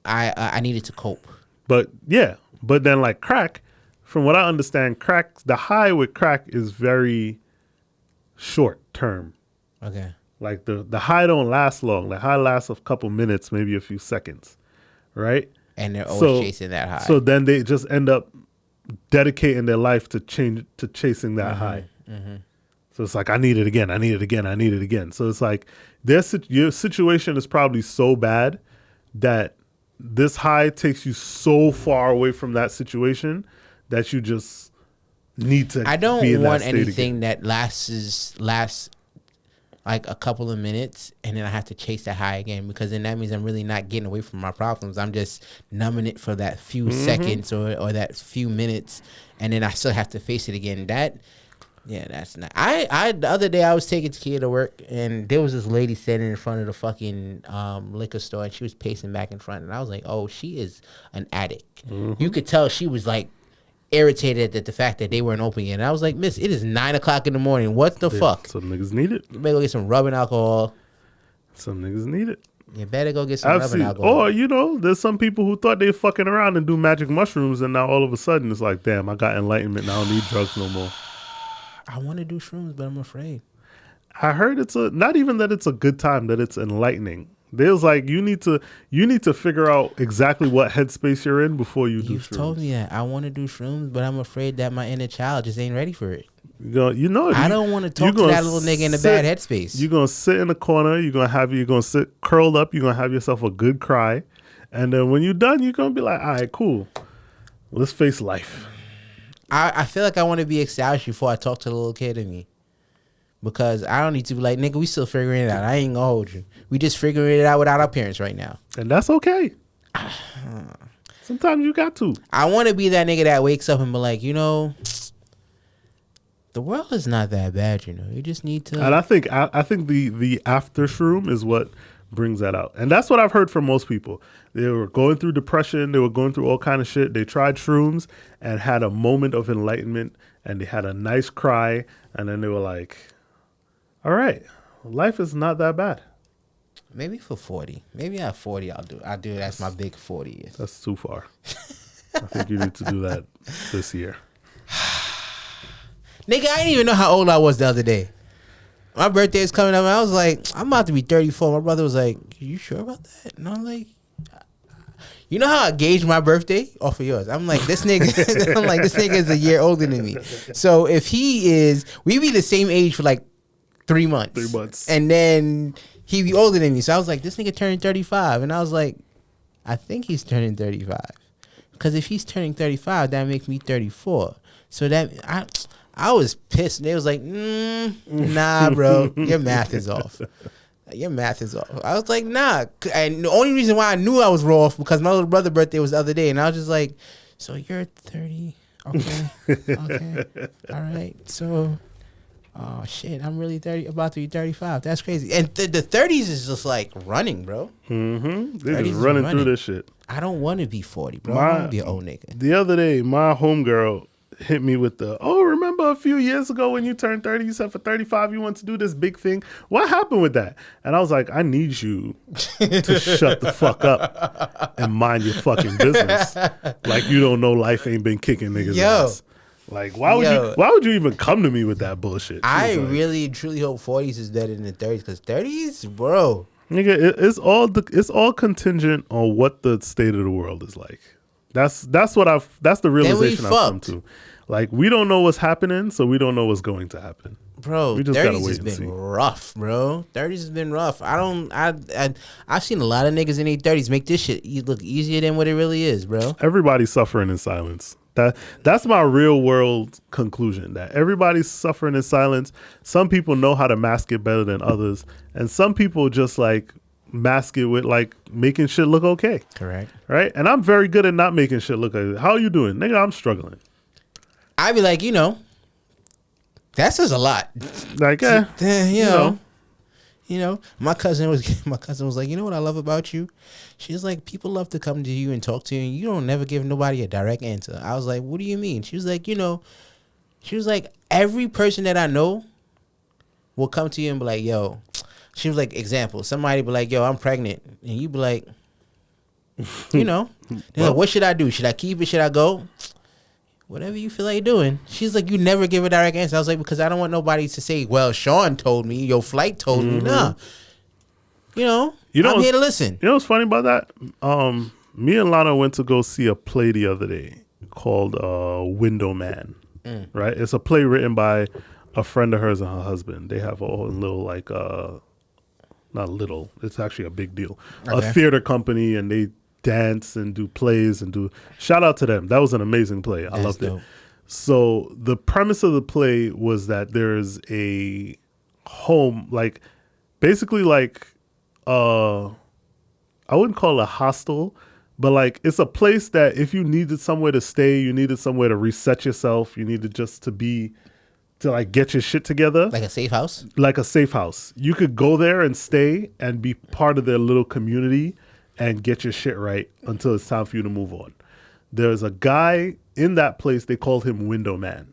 I needed to cope. But then like crack. From what I understand, the high with crack is very short term. Okay. Like the high don't last long. The high lasts a couple minutes, maybe a few seconds, right? And they're always chasing that high. So then they just end up dedicating their life to chasing that high. Mm-hmm. So it's like, I need it again. I need it again. I need it again. So it's like your situation is probably so bad that this high takes you so far away from that situation that you just need to. I don't want anything that lasts like a couple of minutes and then I have to chase that high again, because then that means I'm really not getting away from my problems. I'm just numbing it for that few seconds or that few minutes, and then I still have to face it again. That's not. I the other day I was taking Kia to work, and there was this lady standing in front of the fucking liquor store, and she was pacing back in front, and I was like, oh, she is an addict. Mm-hmm. You could tell she was like irritated at the fact that they weren't open yet. And I was like, miss, it is 9:00 in the morning. What the fuck? Some niggas need it. You better go get some rubbing alcohol. Some niggas need it. You better go get some rubbing alcohol. Or, there's some people who thought they fucking around and do magic mushrooms, and now all of a sudden it's like, damn, I got enlightenment. Now I don't need drugs no more. I want to do shrooms, but I'm afraid. I heard it's not even that it's a good time, that it's enlightening. There's like you need to figure out exactly what headspace you're in before you do You've shrooms. told me that I want to do shrooms, but I'm afraid that my inner child just ain't ready for it. I don't want to talk to that little nigga in a bad headspace. You're gonna sit in the corner. You're gonna sit curled up. You're gonna have yourself a good cry, and then when you're done, you're gonna be like, all right, cool. Let's face life. I feel like I want to be established before I talk to the little kid in me. Because I don't need to be like, nigga, we still figuring it out. I ain't gonna hold you. We just figuring it out without our parents right now. And that's okay. Sometimes you got to. I want to be that nigga that wakes up and be like, the world is not that bad, You just need to. And I think the after shroom is what brings that out. And that's what I've heard from most people. They were going through depression. They were going through all kind of shit. They tried shrooms and had a moment of enlightenment. And they had a nice cry. And then they were like, all right, life is not that bad. Maybe for 40. Maybe at 40 I'll do that's my big 40. That's too far. I think you need to do that this year. Nigga, I didn't even know how old I was the other day. My birthday is coming up and I was like, I'm about to be 34. My brother was like, you sure about that? And I'm like, you know how I gauge my birthday off of yours? I'm like, this nigga is a year older than me. So if we be the same age for like 3 months. 3 months. And then he be older than me. So I was like, this nigga turning 35. And I was like, I think he's turning 35. Because if he's turning 35, that makes me 34. So that I was pissed. They was like, nah, bro. Your math is off. Your math is off. I was like, nah. And the only reason why I knew I was off because my little brother's birthday was the other day. And I was just like, so you're 30. Okay. Okay. All right. So... oh shit! I'm really 30, about to be 35. That's crazy. And the 30s is just like running, bro. Mm-hmm. They're just running through this shit. I don't want to be 40, bro. I want to be an old nigga. The other day, my homegirl hit me with remember a few years ago when you turned 30, you said for 35 you want to do this big thing. What happened with that? And I was like, I need you to shut the fuck up and mind your fucking business. Like you don't know life ain't been kicking niggas' ass. Like why would you even come to me with that bullshit? I really truly hope 40s is better than the 30s because 30s, bro. Nigga, it's all contingent on what the state of the world is like. That's the realization I've come to. Like we don't know what's happening, so we don't know what's going to happen. Bro, 30s has been rough, bro. 30s has been rough. I've seen a lot of niggas in their 30s make this shit look easier than what it really is, bro. Everybody's suffering in silence. That's my real world conclusion, that everybody's suffering in silence. Some people know how to mask it better than others, and some people just like mask it with like making shit look okay. Correct. Right? And I'm very good at not making shit look okay. How are you doing? Nigga, I'm struggling. I'd be like, that says a lot. Like, my cousin was like, you know what I love about you? She's like, people love to come to you and talk to you, and you don't never give nobody a direct answer. I was like, what do you mean? She was like, every person that I know will come to you and be like, yo. She was like, example, somebody be like, yo, I'm pregnant, and you be like, like, what should I do? Should I keep it? Should I go? Whatever you feel like doing. She's like, you never give a direct answer. I was like, because I don't want nobody to say, well, Sean told me, your flight told me. Nah. I'm here to listen. You know what's funny about that? Me and Lana went to go see a play the other day called Window Man. Right? It's a play written by a friend of hers and her husband. They have a little like, not little, it's actually a big deal. Okay. A theater company, and they dance and do plays and shout out to them. That was an amazing play. I loved it. So the premise of the play was that there's a home, like basically like I wouldn't call it a hostel, but like it's a place that if you needed somewhere to stay, you needed somewhere to reset yourself, you needed just to like get your shit together. Like a safe house? Like a safe house. You could go there and stay and be part of their little community and get your shit right until it's time for you to move on. There's a guy in that place, they called him Window Man.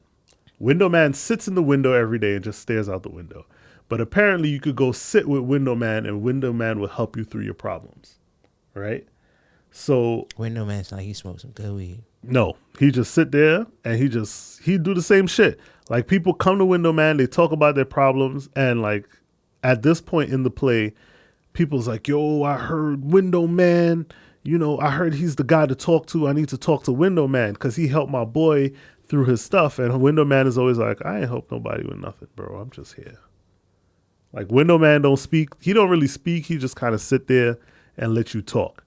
Window Man sits in the window every day and just stares out the window. But apparently you could go sit with Window Man and Window Man will help you through your problems. Right? So Window Man's like he smokes some good weed. No, He just sit there and he do the same shit. Like, people come to Window Man, they talk about their problems, and like at this point in the play, people's like, yo, I heard Window Man, I heard he's the guy to talk to. I need to talk to Window Man because he helped my boy through his stuff. And Window Man is always like, I ain't help nobody with nothing, bro. I'm just here. Like, Window Man don't speak. He don't really speak. He just kind of sit there and let you talk,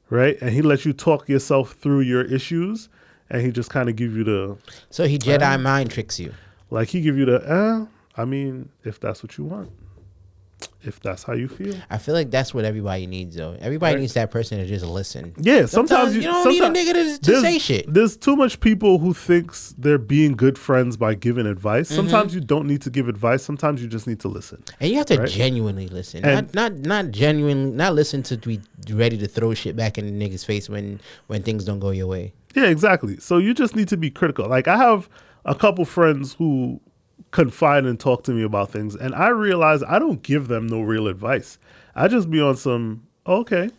right? And he lets you talk yourself through your issues, and he just kind of give you the... So he Jedi mind tricks you. Like, he give you the, I mean, if that's what you want. If that's how you feel. I feel like that's what everybody needs, though. Everybody needs that person to just listen. Yeah, sometimes you don't need a nigga to say shit. There's too much people who thinks they're being good friends by giving advice. Sometimes you don't need to give advice. Sometimes you just need to listen. And you have to genuinely listen. And not genuinely, not listen to be ready to throw shit back in the nigga's face when things don't go your way. Yeah, exactly. So you just need to be critical. Like, I have a couple friends who confide and talk to me about things, and I realize I don't give them no real advice. I just be on some, okay,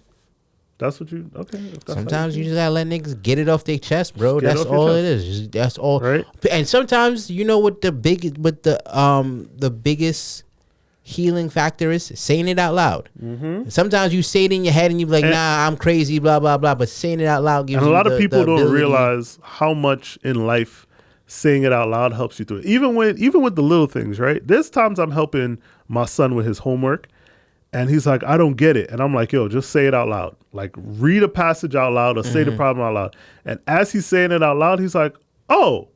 that's what you, okay. Sometimes you just gotta let niggas get it off their chest, bro. That's all it is. That's all. Right. And sometimes, what the biggest healing factor is? Saying it out loud. Sometimes you say it in your head and you be like, nah, I'm crazy, blah, blah, blah. But saying it out loud gives you and a lot of people don't realize how much in life saying it out loud helps you through it. Even with the little things, right? There's times I'm helping my son with his homework, and he's like, I don't get it. And I'm like, yo, just say it out loud. Like, read a passage out loud or say the problem out loud. And as he's saying it out loud, he's like, oh,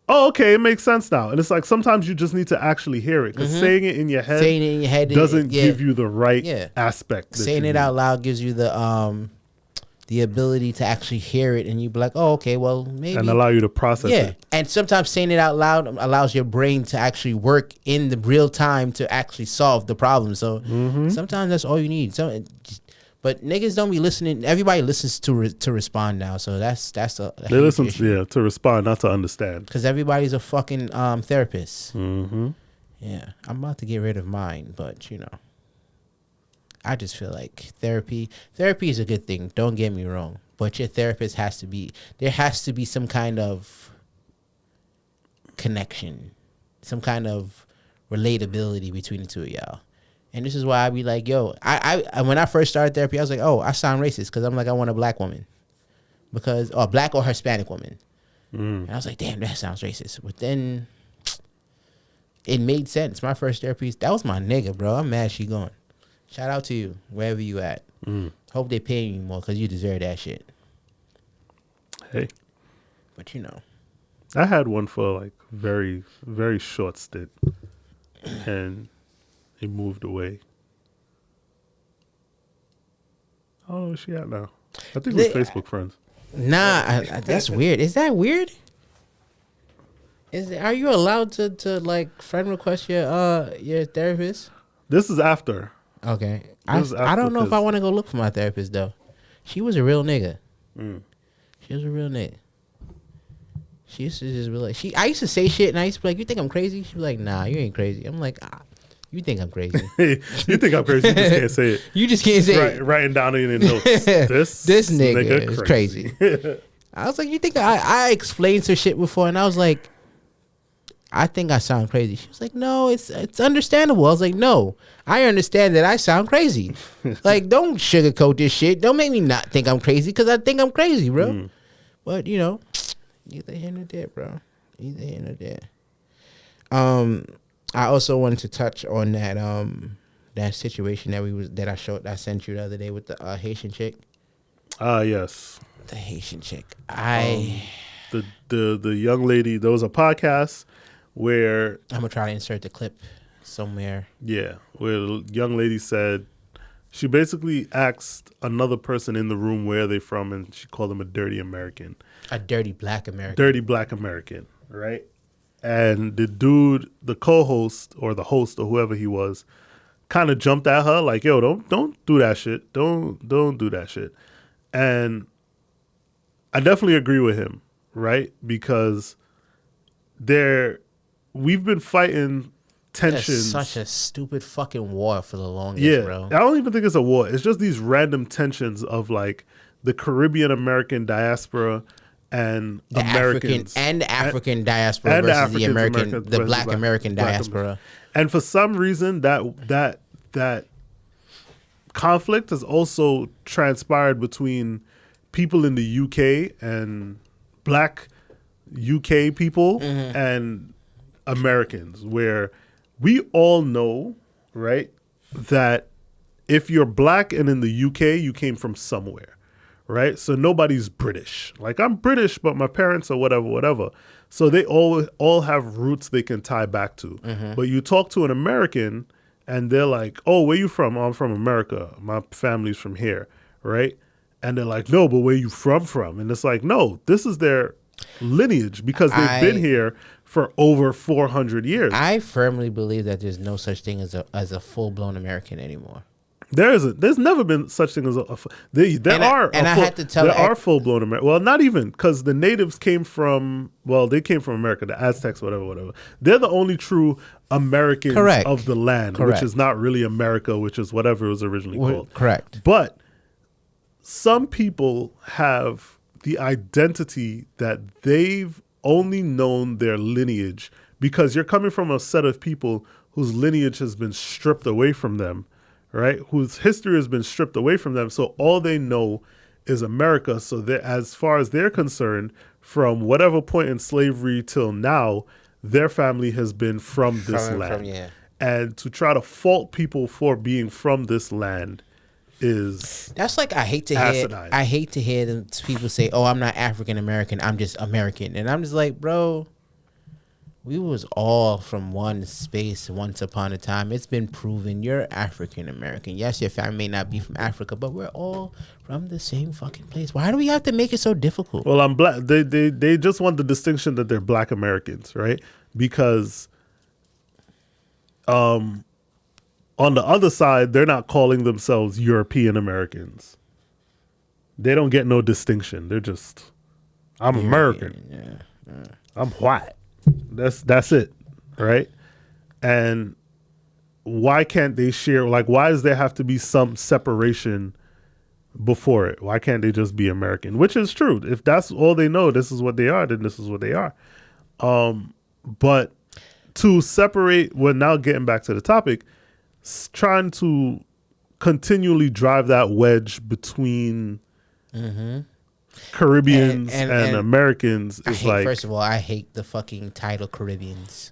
okay, it makes sense now. And it's like, sometimes you just need to actually hear it, because saying it in your head doesn't give you the right aspect. Saying it out loud gives you the ability to actually hear it, and you be like, oh, okay, well, maybe. And allow you to process it. And sometimes saying it out loud allows your brain to actually work in the real time to actually solve the problem. So sometimes that's all you need. But niggas don't be listening. Everybody listens to respond now. So that's they listen to respond, not to understand. Because everybody's a fucking therapist. Yeah, I'm about to get rid of mine, but I just feel like therapy is a good thing. Don't get me wrong. But your therapist there has to be some kind of connection, some kind of relatability between the two of y'all. And this is why I be like, yo, I when I first started therapy, I was like, oh, I sound racist because I'm like, I want a black woman. Or black or Hispanic woman. And I was like, damn, that sounds racist. But then it made sense. My first therapist, that was my nigga, bro. I'm mad she gone. Shout out to you, wherever you at. Hope they pay you more because you deserve that shit. Hey. But I had one for like very, very short stint. And he moved away. I don't know where she at now. I think we're Facebook friends. Nah, that's weird. Is that weird? Are you allowed to like friend request your therapist? This is after. Okay. I don't know if I want to go look for my therapist, though. She was a real nigga. She was a real nigga. She used to just be like, I used to say shit, and I used to be like, you think I'm crazy? She was like, nah, you ain't crazy. I'm like, you think I'm crazy. You think I'm crazy, you just can't say it. You just can't say it. Writing down in your notes. This nigga is crazy. I was like, you think I explained some shit before, and I was like, I think I sound crazy. She was like, no, it's understandable. I was like, no, I understand that I sound crazy. Like, don't sugarcoat this shit. Don't make me not think I'm crazy because I think I'm crazy, bro. But, neither here nor there, bro. Neither here nor there. I also wanted to touch on that situation that I sent you the other day with the Haitian chick. Yes. The Haitian chick. The young lady, there was a podcast where I'm gonna try to insert the clip somewhere. Yeah, where the young lady said she basically asked another person in the room where they're from, and she called them a dirty American. A dirty black American. Dirty black American, right? And the dude, the co-host or the host or whoever he was, kind of jumped at her like, yo, don't do that shit. Don't do that shit. And I definitely agree with him, right? Because we've been fighting tensions. That's such a stupid fucking war for the longest, bro. I don't even think it's a war. It's just these random tensions of like the Caribbean American diaspora and the Americans African diaspora and versus the Americans the versus Black American Black diaspora. And for some reason, that conflict has also transpired between people in the UK and Black UK people and Americans, where we all know, right, that if you're Black and in the UK, you came from somewhere, right? So nobody's British. Like, I'm British, but my parents are whatever. So they all have roots they can tie back to. But you talk to an American and they're like, oh, where you from? Oh, I'm from America. My family's from here, right? And they're like, no, but where you from? And it's like, no, this is their lineage because they've been here for over 400 years. I firmly believe that there's no such thing as a full-blown American anymore. There's never been such thing as there are full-blown American. Well, not even, because the natives came from America, the Aztecs, whatever. They're the only true Americans of the land, which is not really America, which is whatever it was originally called. Correct. But some people have the identity that they've only known their lineage because you're coming from a set of people whose lineage has been stripped away from them, right? Whose history has been stripped away from them. So all they know is America. So that as far as they're concerned, from whatever point in slavery till now, their family has been from this land. And to try to fault people for being from this land that's like, I hate to hear them people say, oh, I'm not African American, I'm just American. And I'm just like, bro, we was all from one space once upon a time. It's been proven you're African American. Yes, your family may not be from Africa, but we're all from the same fucking place. Why do we have to make it so difficult? Well, I'm Black. They just want the distinction that they're Black Americans, right? Because on the other side, they're not calling themselves European Americans. They don't get no distinction. They're just, I'm American. Yeah. I'm white. That's it, right? And why can't they share? Like, why does there have to be some separation before it? Why can't they just be American? Which is true. If that's all they know, this is what they are, then this is what they are. But to separate, we're now getting back to the topic, trying to continually drive that wedge between Caribbeans and Americans is like. First of all, I hate the fucking title Caribbeans.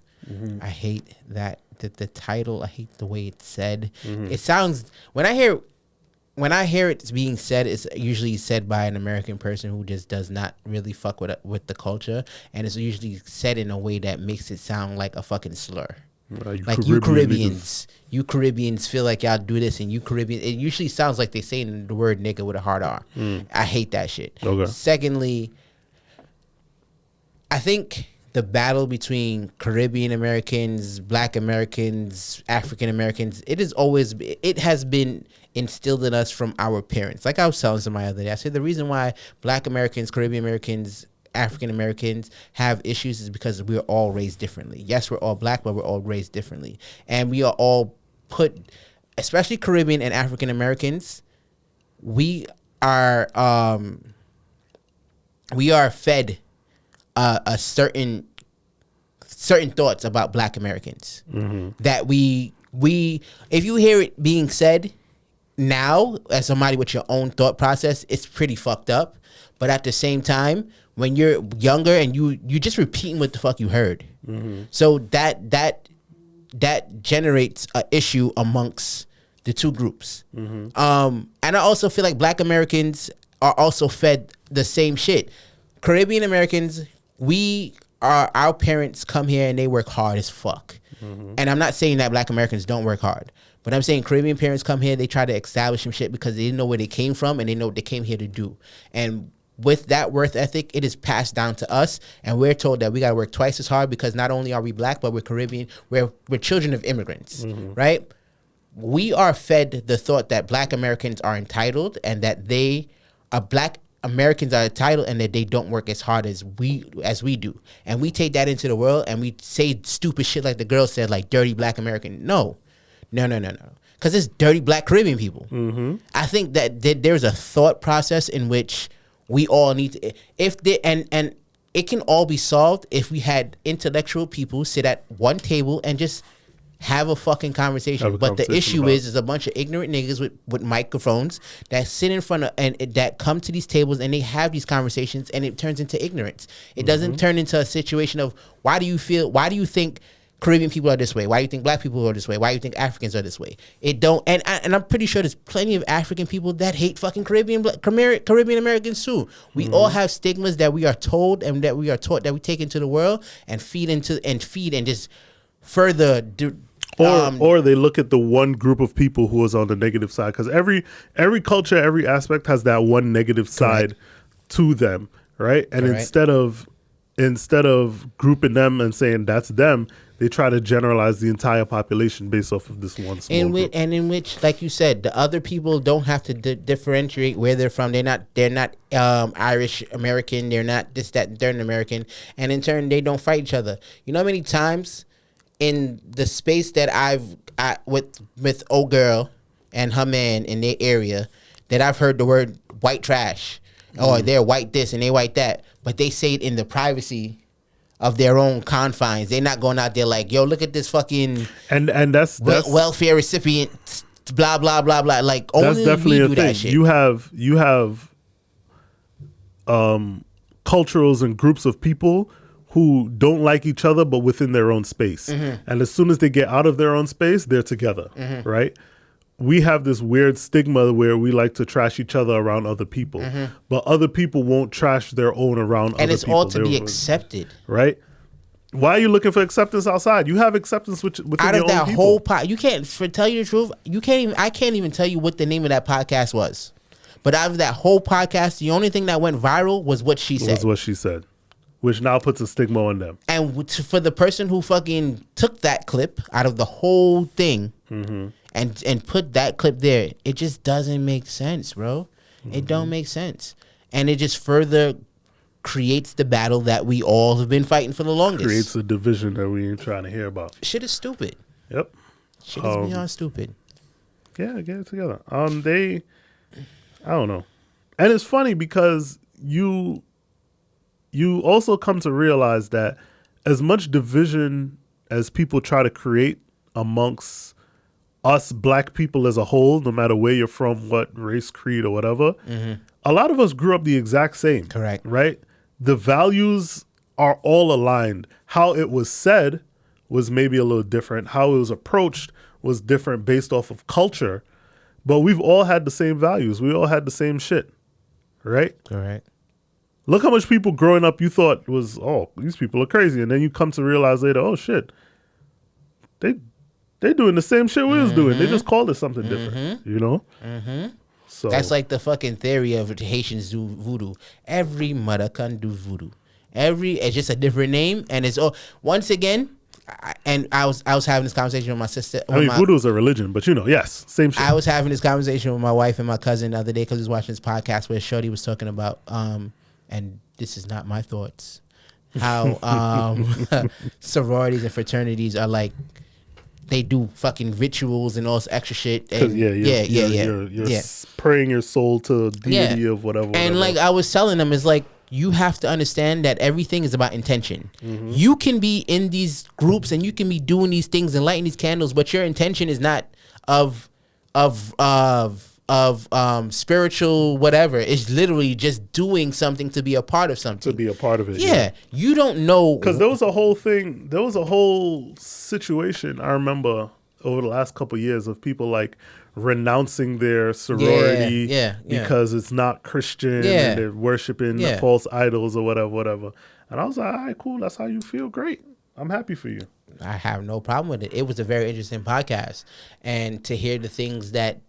I hate that the title. I hate the way it's said. It sounds when I hear it being said, it's usually said by an American person who just does not really fuck with the culture, and it's usually said in a way that makes it sound like a fucking slur. Like you Caribbeans feel like y'all do this, and you Caribbean. It usually sounds like they saying the word nigga with a hard R. I hate that shit. Okay. Secondly, I think the battle between Caribbean Americans, Black Americans, African Americans, it has been instilled in us from our parents. Like I was telling somebody the other day, I said the reason why Black Americans, Caribbean Americans, African Americans have issues is because we're all raised differently. Yes, we're all Black, but we're all raised differently. And we are all put, especially Caribbean and African Americans, we are fed a certain thoughts about Black Americans that we if you hear it being said now as somebody with your own thought process, it's pretty fucked up. But at the same time, when you're younger and you just repeating what the fuck you heard, so that generates an issue amongst the two groups. And I also feel like Black Americans are also fed the same shit. Caribbean Americans, our parents come here and they work hard as fuck. And I'm not saying that Black Americans don't work hard, but I'm saying Caribbean parents come here, they try to establish some shit because they didn't know where they came from and they know what they came here to do. And with that worth ethic, it is passed down to us, and we're told that we got to work twice as hard because not only are we Black, but we're Caribbean. We're children of immigrants, right? We are fed the thought that Black Americans are entitled and that Black Americans are entitled and that they don't work as hard as we do. And we take that into the world and we say stupid shit like the girl said, like dirty Black American. No. Because it's dirty Black Caribbean people. I think that there's a thought process in which we all need to, if they, and it can all be solved if we had intellectual people sit at one table and just have a fucking conversation. But the issue is a bunch of ignorant niggas with microphones that sit in front of and that come to these tables and they have these conversations and it turns into ignorance. It doesn't turn into a situation of why do you think Caribbean people are this way? Why do you think black people are this way? Why do you think Africans are this way? It don't, and I'm pretty sure there's plenty of African people that hate fucking Caribbean Americans too. We all have stigmas that we are told and that we are taught that we take into the world and feed and just further. Or they look at the one group of people who is on the negative side, because every culture, every aspect has that one negative side to them, right? And instead of grouping them and saying that's them, they try to generalize the entire population based off of this one small group. And in which, like you said, the other people don't have to differentiate where they're from. They're not Irish American. They're not this, that, and third American. And in turn, they don't fight each other. You know how many times in the space that with old girl and her man in their area that I've heard the word white trash or they're white this and they white that, but they say it in the privacy of their own confines. They're not going out there like, yo, look at this fucking and that's welfare recipient, blah blah blah blah. Like only that's definitely we do a thing. That shit. You have cultures and groups of people who don't like each other, but within their own space. And as soon as they get out of their own space, they're together, right? We have this weird stigma where we like to trash each other around other people, but other people won't trash their own around other people. And it's all to be accepted. Right? Why are you looking for acceptance outside? You have acceptance within out your of that own people. whole pod. You can't, for tell you the truth, I can't even tell you what the name of that podcast was. But out of that whole podcast, the only thing that went viral was what she said. Which now puts a stigma on them. And for the person who fucking took that clip out of the whole thing and put that clip there, it just doesn't make sense, bro. It don't make sense. And it just further creates the battle that we all have been fighting for the longest. Creates a division that we ain't trying to hear about. Shit is stupid. Yep. Shit is beyond stupid. Yeah, get it together. I don't know. And it's funny because you also come to realize that as much division as people try to create amongst us black people as a whole, no matter where you're from, what race, creed, or whatever, a lot of us grew up the exact same. Correct. Right? The values are all aligned. How it was said was maybe a little different. How it was approached was different based off of culture. But we've all had the same values. We all had the same shit. Right? Correct. Look how much people growing up you thought was, oh, these people are crazy. And then you come to realize later, oh, shit. They doing the same shit we was doing. They just called it something different, you know? So that's like the fucking theory of Haitians do voodoo. Every mother can do voodoo. It's just a different name. And it's all, once again, I was having this conversation with my sister. I mean, voodoo is a religion, but yes, same shit. I was having this conversation with my wife and my cousin the other day because we was watching this podcast where Shorty was talking about, and this is not my thoughts, how sororities and fraternities are like, they do fucking rituals and all this extra shit. And You're praying your soul to deity of whatever. And like I was telling them, it's like, you have to understand that everything is about intention. You can be in these groups and you can be doing these things and lighting these candles, but your intention is not of spiritual whatever. It's literally just doing something to be a part of something. To be a part of it. Yeah. You don't know. Because there was a whole thing, there was a whole situation I remember over the last couple of years of people like renouncing their sorority because it's not Christian and they're worshiping false idols or whatever. And I was like, all right, cool. That's how you feel. Great. I'm happy for you. I have no problem with it. It was a very interesting podcast. And to hear the things that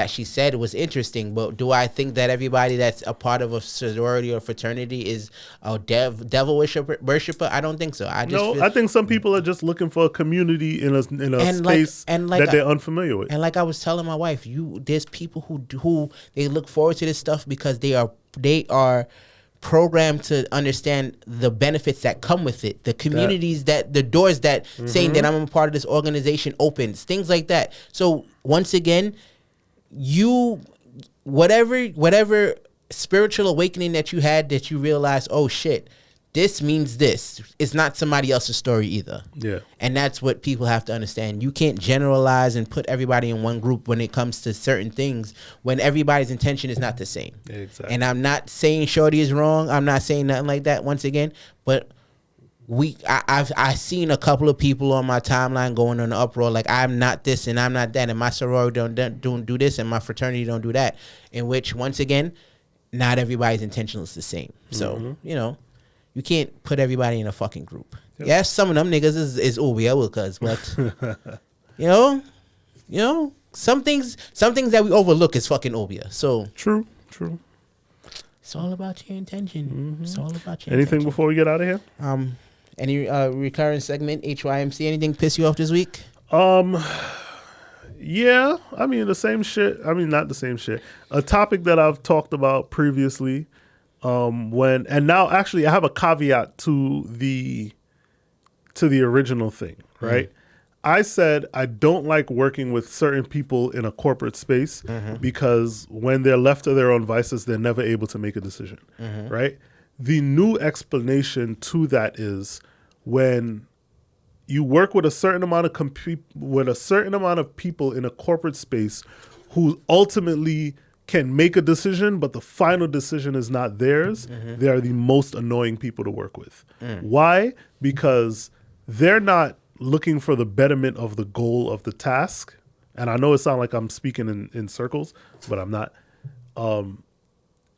she said was interesting. But do I think that everybody that's a part of a sorority or fraternity is a devil worshiper? I don't think so. I think some people are just looking for a community in a space that they're unfamiliar with. And like I was telling my wife, there's people who they look forward to this stuff because they are programmed to understand the benefits that come with it, the communities that the doors that saying that I'm a part of this organization opens, things like that. So once again, whatever spiritual awakening that you had that you realized, oh shit, this means this. It's not somebody else's story either. Yeah. And that's what people have to understand. You can't generalize and put everybody in one group when it comes to certain things when everybody's intention is not the same. Exactly. And I'm not saying Shorty is wrong. I'm not saying nothing like that once again. But I've seen a couple of people on my timeline going on an uproar like I'm not this and I'm not that and my sorority don't do this and my fraternity don't do that. In which, once again, not everybody's intention is the same. So, you know, you can't put everybody in a fucking group. Yep. Yes, some of them niggas is because, but you know, some things that we overlook is fucking obia. So true. It's all about your intention. It's all about your Anything intention. before we get out of here? Any recurring segment, HYMC, anything piss you off this week? Yeah, I mean the same shit. I mean not the same shit. A topic that I've talked about previously. Now actually I have a caveat to the original thing, right? I said I don't like working with certain people in a corporate space because when they're left to their own vices, they're never able to make a decision, right? The new explanation to that is when you work with a certain amount of people in a corporate space who ultimately can make a decision, but the final decision is not theirs, they are the most annoying people to work with. Why? Because they're not looking for the betterment of the goal of the task. And I know it sounds like I'm speaking in circles, but I'm not.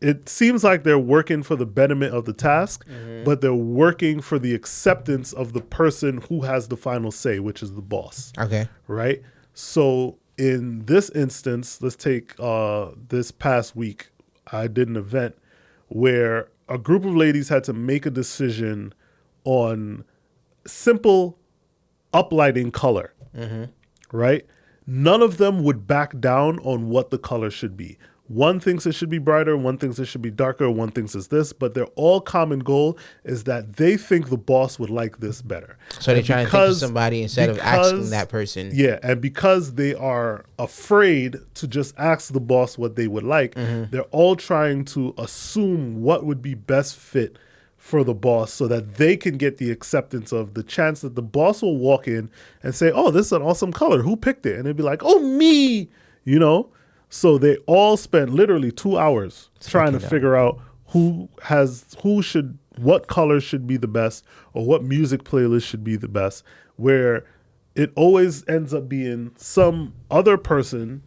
It seems like they're working for the betterment of the task, but they're working for the acceptance of the person who has the final say, which is the boss. Okay. Right? So in this instance, let's take this past week, I did an event where a group of ladies had to make a decision on simple uplighting color, right? None of them would back down on what the color should be. One thinks it should be brighter, one thinks it should be darker, one thinks it's this, but their all common goal is that they think the boss would like this better. So they're trying to think of somebody instead of asking that person. Yeah, and because they are afraid to just ask the boss what they would like, they're all trying to assume what would be best fit for the boss so that they can get the acceptance of the chance that the boss will walk in and say, oh, this is an awesome color. Who picked it? And they'd be like, oh, me, you know? So they all spent literally 2 hours trying to figure out what color should be the best or what music playlist should be the best, where it always ends up being some other person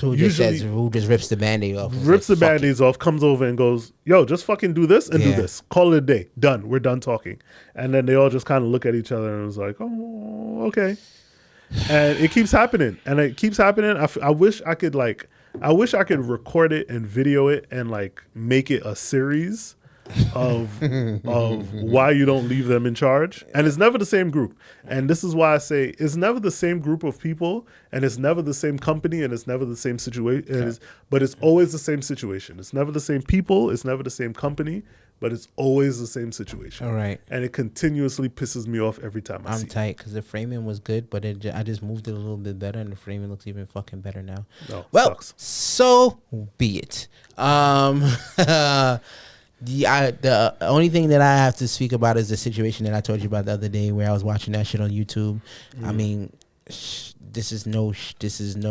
who just rips the Band-Aid off. Rips the Band-Aids off, comes over and goes, yo, just fucking do this and do this. Call it a day. Done. We're done talking. And then they all just kind of look at each other and was like, oh, okay. And it keeps happening. And it keeps happening. I wish I could record it and video it and like make it a series of why you don't leave them in charge. And it's never the same group. And this is why I say it's never the same group of people and it's never the same company and it's never the same situation. But it's always the same situation. It's never the same people. It's never the same company. But it's always the same situation. All right. And it continuously pisses me off every time I see it. I'm tight because the framing was good, but I just moved it a little bit better and the framing looks even fucking better now. No, well, sucks. So be it. The only thing that I have to speak about is the situation that I told you about the other day where I was watching that shit on YouTube. I mean, this is no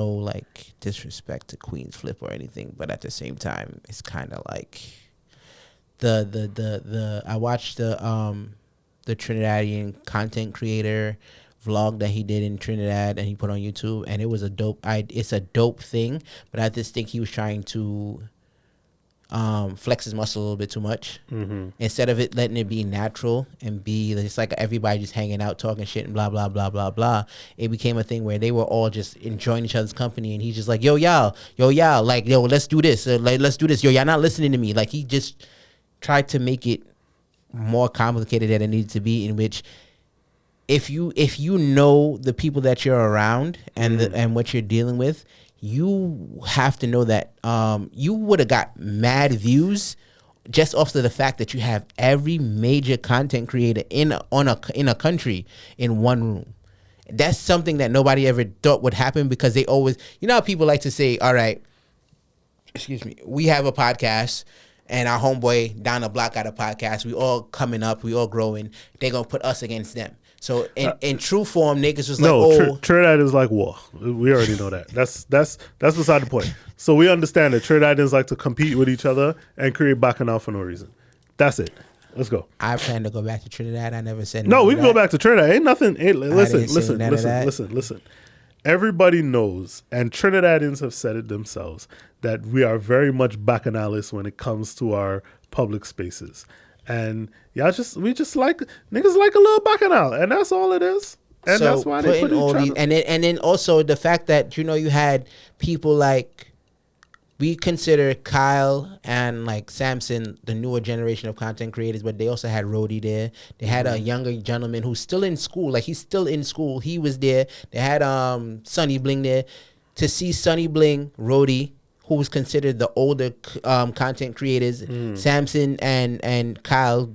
like disrespect to Queen's Flip or anything, but at the same time, it's kind of like I watched the Trinidadian content creator vlog that he did in Trinidad and he put on YouTube, and it was it's a dope thing, but I just think he was trying to flex his muscle a little bit too much instead of it letting it be natural and be just like everybody just hanging out talking shit and blah blah blah blah blah. It became a thing where they were all just enjoying each other's company, and he's just like, yo y'all, like, yo, let's do this, like, let's do this, yo, y'all not listening to me. Like, he just tried to make it more complicated than it needed to be, in which if you know the people that you're around and and what you're dealing with, you have to know that you would have got mad views just off of the fact that you have every major content creator in a country in one room. That's something that nobody ever thought would happen, because they always, you know how people like to say, all right, excuse me, we have a podcast and our homeboy down the block got a podcast. We all coming up, we all growing. They gonna put us against them. So in true form, niggas was like, Trinidad is like war. We already know that. That's beside the point. So we understand that Trinidadians like to compete with each other and create bacchanal for no reason. That's it. Let's go. I plan to go back to Trinidad. I never said no. We can go back to Trinidad. Ain't nothing. Listen. Everybody knows, and Trinidadians have said it themselves, that we are very much bacchanalists when it comes to our public spaces. And we just like niggas like a little bacchanal, and that's all it is. And so that's why they put all these. And then also the fact that you had people like, we consider Kyle and like Samson the newer generation of content creators, but they also had Rhodey there. They had a younger gentleman who's still in school. Like, he's still in school. He was there. They had Sonny Bling there. To see Sonny Bling, Rhodey, who was considered the older content creators, Samson and Kyle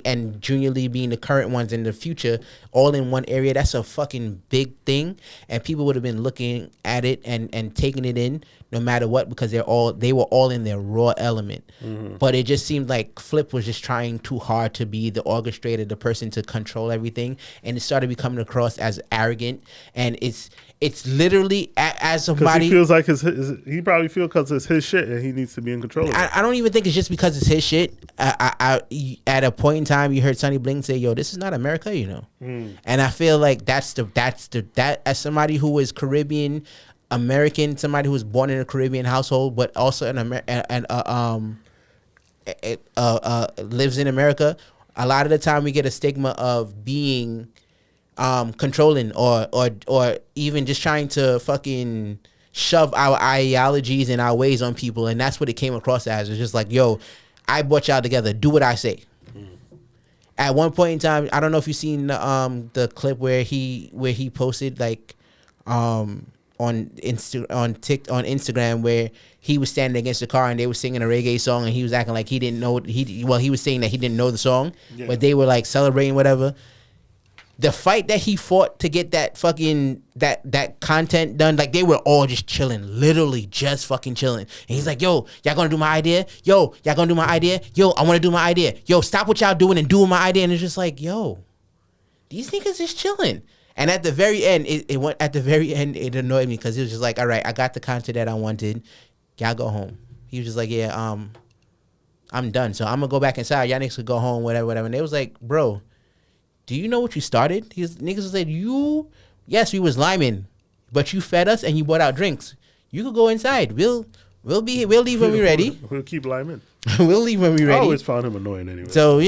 and Junior Lee being the current ones in the future, all in one area, that's a fucking big thing. And people would have been looking at it and taking it in no matter what, because they were all in their raw element. But it just seemed like Flip was just trying too hard to be the orchestrator, the person to control everything, and it started becoming across as arrogant. And it's literally as somebody, he feels like he probably feels because it's his shit and he needs to be in control of it. I don't even think it's just because it's his shit. At a point in time, you heard Sonny Bling say, "Yo, this is not America," and I feel like that's as somebody who is Caribbean American, somebody who was born in a Caribbean household, but also lives in America. A lot of the time, we get a stigma of being controlling or even just trying to fucking shove our ideologies and our ways on people, and that's what it came across as. It's just like, yo, I brought y'all together. Do what I say. At one point in time, I don't know if you've seen the clip where he posted like on Instagram where he was standing against the car and they were singing a reggae song and he was acting like he didn't know he was saying that he didn't know the song, but they were like celebrating whatever. The fight that he fought to get that fucking that content done, like they were all just chilling, literally just fucking chilling. And he's like, "Yo, y'all gonna do my idea? Yo, y'all gonna do my idea? Yo, I want to do my idea. Yo, stop what y'all doing and do my idea." And it's just like, yo, these niggas is chilling. And at the very end, it annoyed me because he was just like, "All right, I got the content that I wanted. Y'all go home." He was just like, "Yeah, I'm done. So I'm gonna go back inside. Y'all niggas could go home, whatever." And they was like, "Bro, do you know what you started?" Niggas was like, yes, we was liming, but you fed us and you brought out drinks. You could go inside. We'll leave when we're ready. We'll keep liming. We'll leave when we're ready. I always found him annoying anyway. So,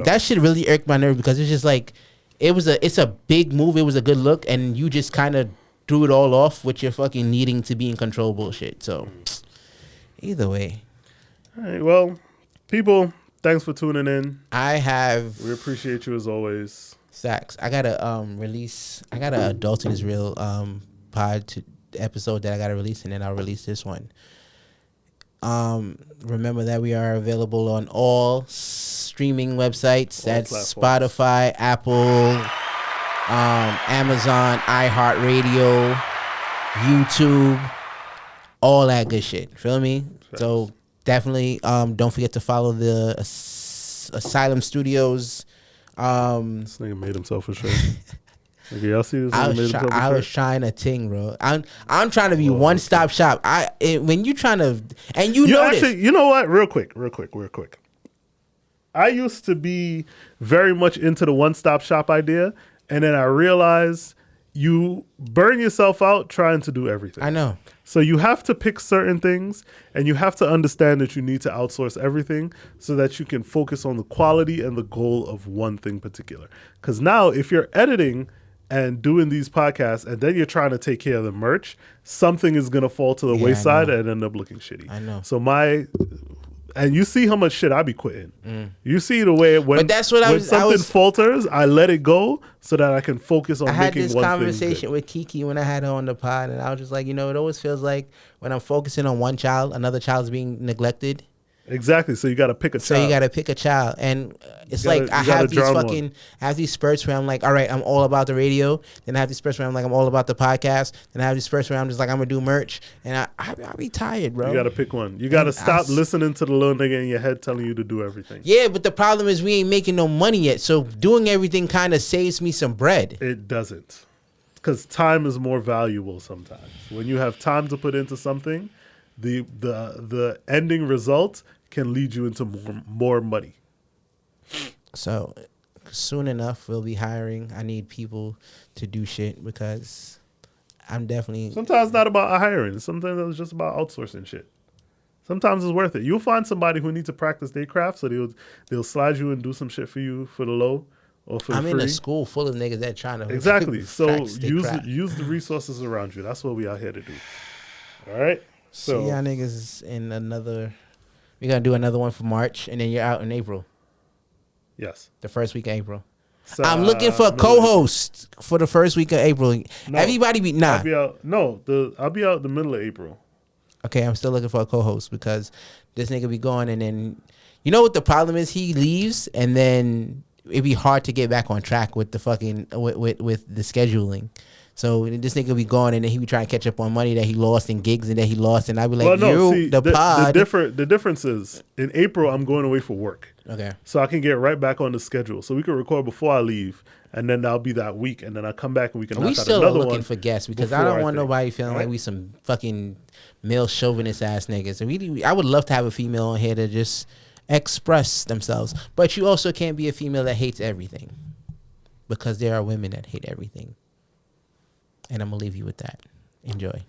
that shit really irked my nerve because it's just like, it's a big move. It was a good look, and you just kind of threw it all off with your fucking needing to be in control bullshit. So, either way. All right, well, people, thanks for tuning in. We appreciate you as always. Sacks. I got a Adulting is Real episode that I gotta release, and then I'll release this one. Remember that we are available on all streaming websites. That's platforms. Spotify, Apple, Amazon, iHeartRadio, YouTube, all that good shit. Feel me? Thanks. So definitely don't forget to follow the Asylum Studios. This nigga made himself a shirt. Okay, y'all see this? I was trying to ting, bro. I'm trying to be one stop shop. When you trying to, and you know actually, you know what? Real quick. I used to be very much into the one stop shop idea, and then I realized you burn yourself out trying to do everything. I know. So you have to pick certain things, and you have to understand that you need to outsource everything so that you can focus on the quality and the goal of one thing particular. Because now, if you're editing and doing these podcasts, and then you're trying to take care of the merch, something is going to fall to the wayside and end up looking shitty. I know. So and you see how much shit I be quitting. You see the way when something falters, I let it go so that I can focus on making one thing. I had this conversation with Kiki when I had her on the pod, and I was just like, it always feels like when I'm focusing on one child, another child's being neglected. Exactly. So you got to pick a So child. you got to pick a child, and it's gotta- like I you gotta have these drown one. fucking, I have these spurts where I'm like, all right, I'm all about the radio. Then I have these spurts where I'm like, I'm all about the podcast. Then I have these spurts where I'm just like, I'm gonna do merch, and I'll be tired, bro. You got to pick one. You got to And stop listening to the little nigga in your head telling you to do everything. Yeah, but the problem is we ain't making no money yet. So doing everything kind of saves me some bread. It doesn't. Because time is more valuable sometimes. When you have time to put into something, the ending result can lead you into more money. So soon enough, we'll be hiring. I need people to do shit because I'm definitely. Sometimes it's not about hiring. Sometimes it's just about outsourcing shit. Sometimes it's worth it. You'll find somebody who needs to practice their craft, so they'll slide you and do some shit for you for the low or for the free. I'm in a school full of niggas that trying to Exactly. So practice their craft. use the resources around you. That's what we out here to do. All right. So See y'all niggas in another. We're gonna do another one for March, and then you're out in April. yes. The first week of April. So, I'm looking for a co-host for the first week of April. No, Everybody be nah. I'll be out. No, I'll be out the middle of April. Okay, I'm still looking for a co-host because this nigga be going, and then you know what the problem is? He leaves, and then it'd be hard to get back on track with the fucking with the scheduling. So this nigga be going, and then he be trying to catch up on money that he lost and gigs and that he lost, and I'd be like, Well, no, you see, the pod. the difference is in April I'm going away for work. Okay. So I can get right back on the schedule. So we can record before I leave, and then that'll be that week, and then I come back and we can knock We out still are another looking one for guests because I before, don't I want think. nobody feeling like we some fucking male chauvinist ass niggas. And I would love to have a female on here to just express themselves, but you also can't be a female that hates everything because there are women that hate everything. And I'm gonna leave you with that. Enjoy.